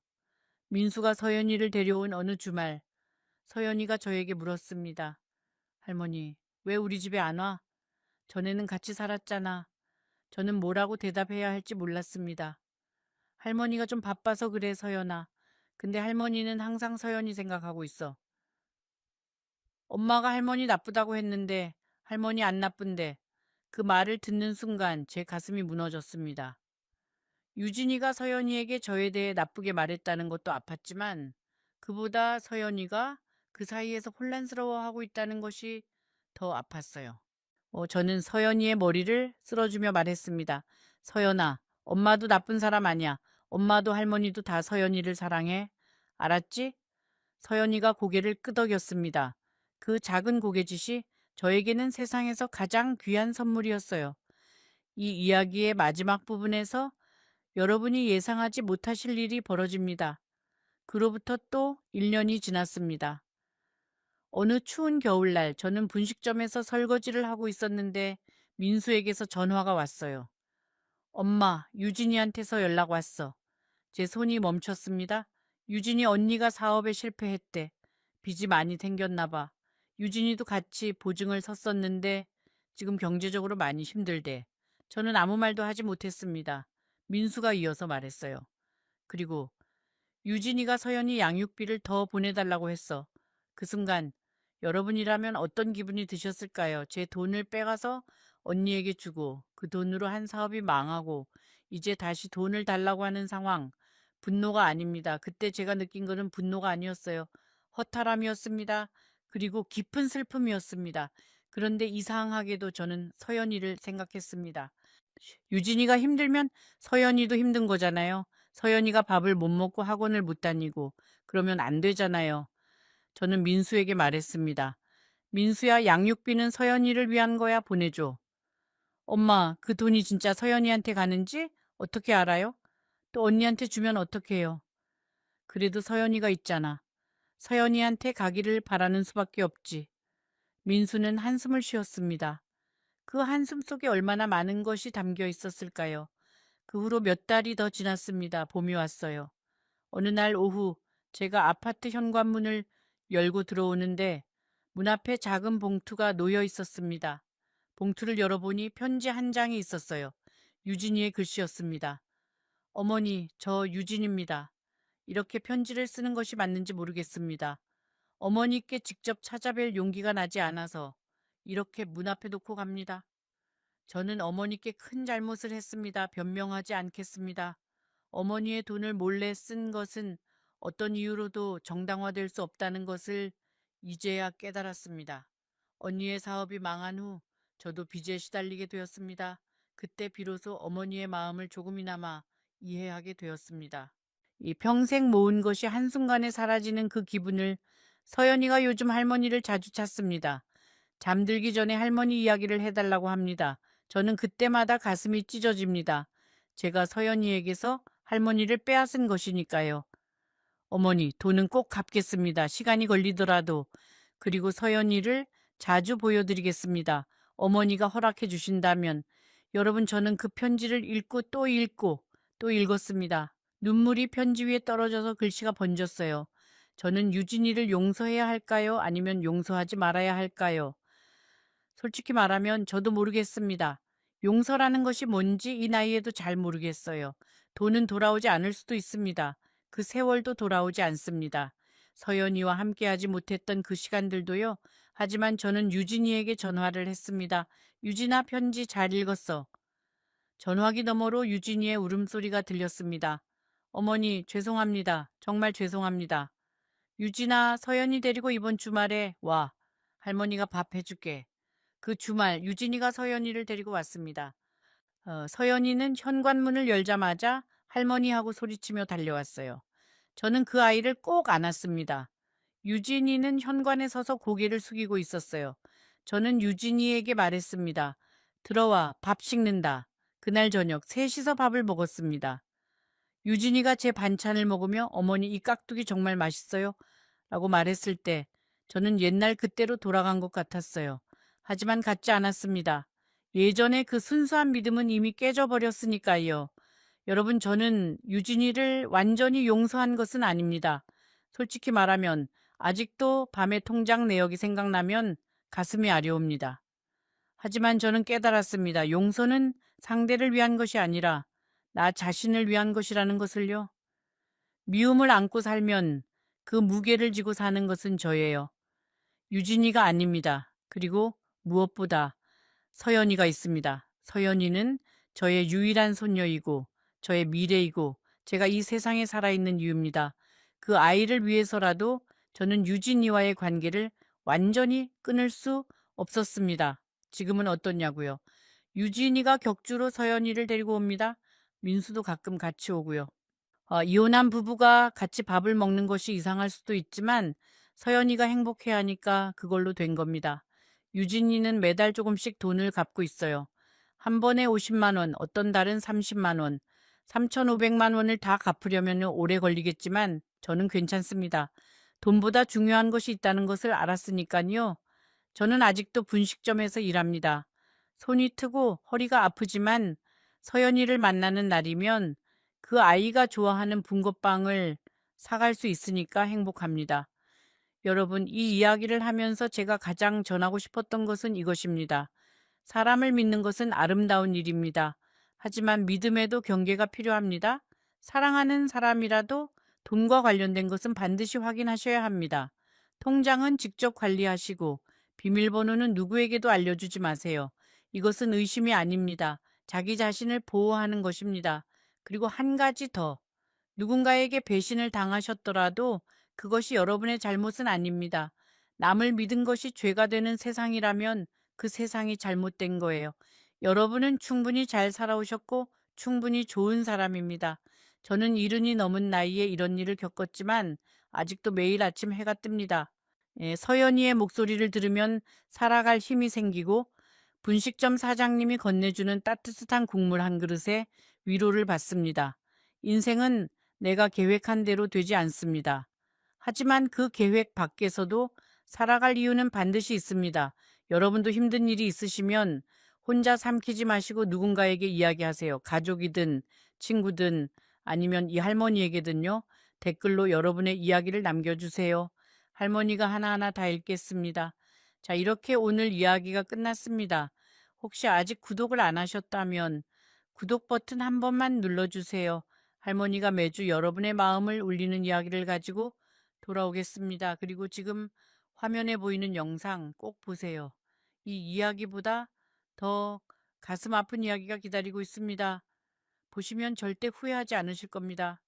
민수가 서연이를 데려온 어느 주말, 서연이가 저에게 물었습니다. 할머니, 왜 우리 집에 안 와? 전에는 같이 살았잖아. 저는 뭐라고 대답해야 할지 몰랐습니다. 할머니가 좀 바빠서 그래, 서연아. 근데 할머니는 항상 서연이 생각하고 있어. 엄마가 할머니 나쁘다고 했는데 할머니 안 나쁜데 그 말을 듣는 순간 제 가슴이 무너졌습니다. 유진이가 서연이에게 저에 대해 나쁘게 말했다는 것도 아팠지만 그보다 서연이가 그 사이에서 혼란스러워하고 있다는 것이 더 아팠어요. 저는 서연이의 머리를 쓸어주며 말했습니다. 서연아, 엄마도 나쁜 사람 아니야. 엄마도 할머니도 다 서연이를 사랑해. 알았지? 서연이가 고개를 끄덕였습니다. 그 작은 고개짓이 저에게는 세상에서 가장 귀한 선물이었어요. 이 이야기의 마지막 부분에서 여러분이 예상하지 못하실 일이 벌어집니다. 그로부터 또 1년이 지났습니다. 어느 추운 겨울날 저는 분식점에서 설거지를 하고 있었는데 민수에게서 전화가 왔어요. 엄마, 유진이한테서 연락 왔어. 제 손이 멈췄습니다. 유진이 언니가 사업에 실패했대. 빚이 많이 생겼나 봐. 유진이도 같이 보증을 섰었는데 지금 경제적으로 많이 힘들대. 저는 아무 말도 하지 못했습니다. 민수가 이어서 말했어요. 그리고 유진이가 서연이 양육비를 더 보내달라고 했어. 그 순간 여러분이라면 어떤 기분이 드셨을까요? 제 돈을 빼가서 언니에게 주고 그 돈으로 한 사업이 망하고 이제 다시 돈을 달라고 하는 상황. 분노가 아닙니다. 그때 제가 느낀 것은 분노가 아니었어요. 허탈함이었습니다. 그리고 깊은 슬픔이었습니다. 그런데 이상하게도 저는 서연이를 생각했습니다. 유진이가 힘들면 서연이도 힘든 거잖아요. 서연이가 밥을 못 먹고 학원을 못 다니고 그러면 안 되잖아요. 저는 민수에게 말했습니다. 민수야, 양육비는 서연이를 위한 거야. 보내줘. 엄마, 그 돈이 진짜 서연이한테 가는지 어떻게 알아요? 또 언니한테 주면 어떡해요? 그래도 서연이가 있잖아. 서연이한테 가기를 바라는 수밖에 없지. 민수는 한숨을 쉬었습니다. 그 한숨 속에 얼마나 많은 것이 담겨 있었을까요? 그 후로 몇 달이 더 지났습니다. 봄이 왔어요. 어느 날 오후 제가 아파트 현관문을 열고 들어오는데 문 앞에 작은 봉투가 놓여 있었습니다. 봉투를 열어보니 편지 한 장이 있었어요. 유진이의 글씨였습니다. 어머니, 저 유진입니다. 이렇게 편지를 쓰는 것이 맞는지 모르겠습니다. 어머니께 직접 찾아뵐 용기가 나지 않아서 이렇게 문 앞에 놓고 갑니다. 저는 어머니께 큰 잘못을 했습니다. 변명하지 않겠습니다. 어머니의 돈을 몰래 쓴 것은 어떤 이유로도 정당화될 수 없다는 것을 이제야 깨달았습니다. 언니의 사업이 망한 후 저도 빚에 시달리게 되었습니다. 그때 비로소 어머니의 마음을 조금이나마 이해하게 되었습니다. 이 평생 모은 것이 한순간에 사라지는 그 기분을 서연이가 요즘 할머니를 자주 찾습니다. 잠들기 전에 할머니 이야기를 해달라고 합니다. 저는 그때마다 가슴이 찢어집니다. 제가 서연이에게서 할머니를 빼앗은 것이니까요. 어머니, 돈은 꼭 갚겠습니다. 시간이 걸리더라도. 그리고 서연이를 자주 보여드리겠습니다. 어머니가 허락해 주신다면. 여러분, 저는 그 편지를 읽고 또 읽었습니다. 눈물이 편지 위에 떨어져서 글씨가 번졌어요. 저는 유진이를 용서해야 할까요? 아니면 용서하지 말아야 할까요? 솔직히 말하면 저도 모르겠습니다. 용서라는 것이 뭔지 이 나이에도 잘 모르겠어요. 돈은 돌아오지 않을 수도 있습니다. 그 세월도 돌아오지 않습니다. 서연이와 함께하지 못했던 그 시간들도요. 하지만 저는 유진이에게 전화를 했습니다. 유진아, 편지 잘 읽었어. 전화기 너머로 유진이의 울음소리가 들렸습니다. 어머니, 죄송합니다. 정말 죄송합니다. 유진아, 서연이 데리고 이번 주말에 와. 할머니가 밥 해줄게. 그 주말 유진이가 서연이를 데리고 왔습니다. 서연이는 현관문을 열자마자 할머니하고 소리치며 달려왔어요. 저는 그 아이를 꼭 안았습니다. 유진이는 현관에 서서 고개를 숙이고 있었어요. 저는 유진이에게 말했습니다. 들어와, 밥 식는다. 그날 저녁 셋이서 밥을 먹었습니다. 유진이가 제 반찬을 먹으며 어머니 이 깍두기 정말 맛있어요? 라고 말했을 때 저는 옛날 그때로 돌아간 것 같았어요. 하지만 같지 않았습니다. 예전의 그 순수한 믿음은 이미 깨져버렸으니까요. 여러분, 저는 유진이를 완전히 용서한 것은 아닙니다. 솔직히 말하면 아직도 밤에 통장 내역이 생각나면 가슴이 아려옵니다. 하지만 저는 깨달았습니다. 용서는 상대를 위한 것이 아니라 나 자신을 위한 것이라는 것을요. 미움을 안고 살면 그 무게를 지고 사는 것은 저예요. 유진이가 아닙니다. 그리고 무엇보다 서연이가 있습니다. 서연이는 저의 유일한 손녀이고 저의 미래이고 제가 이 세상에 살아있는 이유입니다. 그 아이를 위해서라도 저는 유진이와의 관계를 완전히 끊을 수 없었습니다. 지금은 어떻냐고요? 유진이가 격주로 서연이를 데리고 옵니다. 민수도 가끔 같이 오고요. 이혼한 부부가 같이 밥을 먹는 것이 이상할 수도 있지만 서연이가 행복해하니까 그걸로 된 겁니다. 유진이는 매달 조금씩 돈을 갚고 있어요. 한 번에 50만 원, 어떤 달은 30만 원, 3,500만 원을 다 갚으려면 오래 걸리겠지만 저는 괜찮습니다. 돈보다 중요한 것이 있다는 것을 알았으니까요. 저는 아직도 분식점에서 일합니다. 손이 트고 허리가 아프지만 서연이를 만나는 날이면 그 아이가 좋아하는 붕어빵을 사갈 수 있으니까 행복합니다. 여러분, 이 이야기를 하면서 제가 가장 전하고 싶었던 것은 이것입니다. 사람을 믿는 것은 아름다운 일입니다. 하지만 믿음에도 경계가 필요합니다. 사랑하는 사람이라도 돈과 관련된 것은 반드시 확인하셔야 합니다. 통장은 직접 관리하시고 비밀번호는 누구에게도 알려주지 마세요. 이것은 의심이 아닙니다. 자기 자신을 보호하는 것입니다. 그리고 한 가지 더. 누군가에게 배신을 당하셨더라도 그것이 여러분의 잘못은 아닙니다. 남을 믿은 것이 죄가 되는 세상이라면 그 세상이 잘못된 거예요. 여러분은 충분히 잘 살아오셨고 충분히 좋은 사람입니다. 저는 70이 넘은 나이에 이런 일을 겪었지만 아직도 매일 아침 해가 뜹니다. 서연이의 목소리를 들으면 살아갈 힘이 생기고 분식점 사장님이 건네주는 따뜻한 국물 한 그릇에 위로를 받습니다. 인생은 내가 계획한 대로 되지 않습니다. 하지만 그 계획 밖에서도 살아갈 이유는 반드시 있습니다. 여러분도 힘든 일이 있으시면 혼자 삼키지 마시고 누군가에게 이야기하세요. 가족이든 친구든 아니면 이 할머니에게든요. 댓글로 여러분의 이야기를 남겨주세요. 할머니가 하나하나 다 읽겠습니다. 자, 이렇게 오늘 이야기가 끝났습니다. 혹시 아직 구독을 안 하셨다면 구독 버튼 한 번만 눌러주세요. 할머니가 매주 여러분의 마음을 울리는 이야기를 가지고 돌아오겠습니다. 그리고 지금 화면에 보이는 영상 꼭 보세요. 이 이야기보다 더 가슴 아픈 이야기가 기다리고 있습니다. 보시면 절대 후회하지 않으실 겁니다.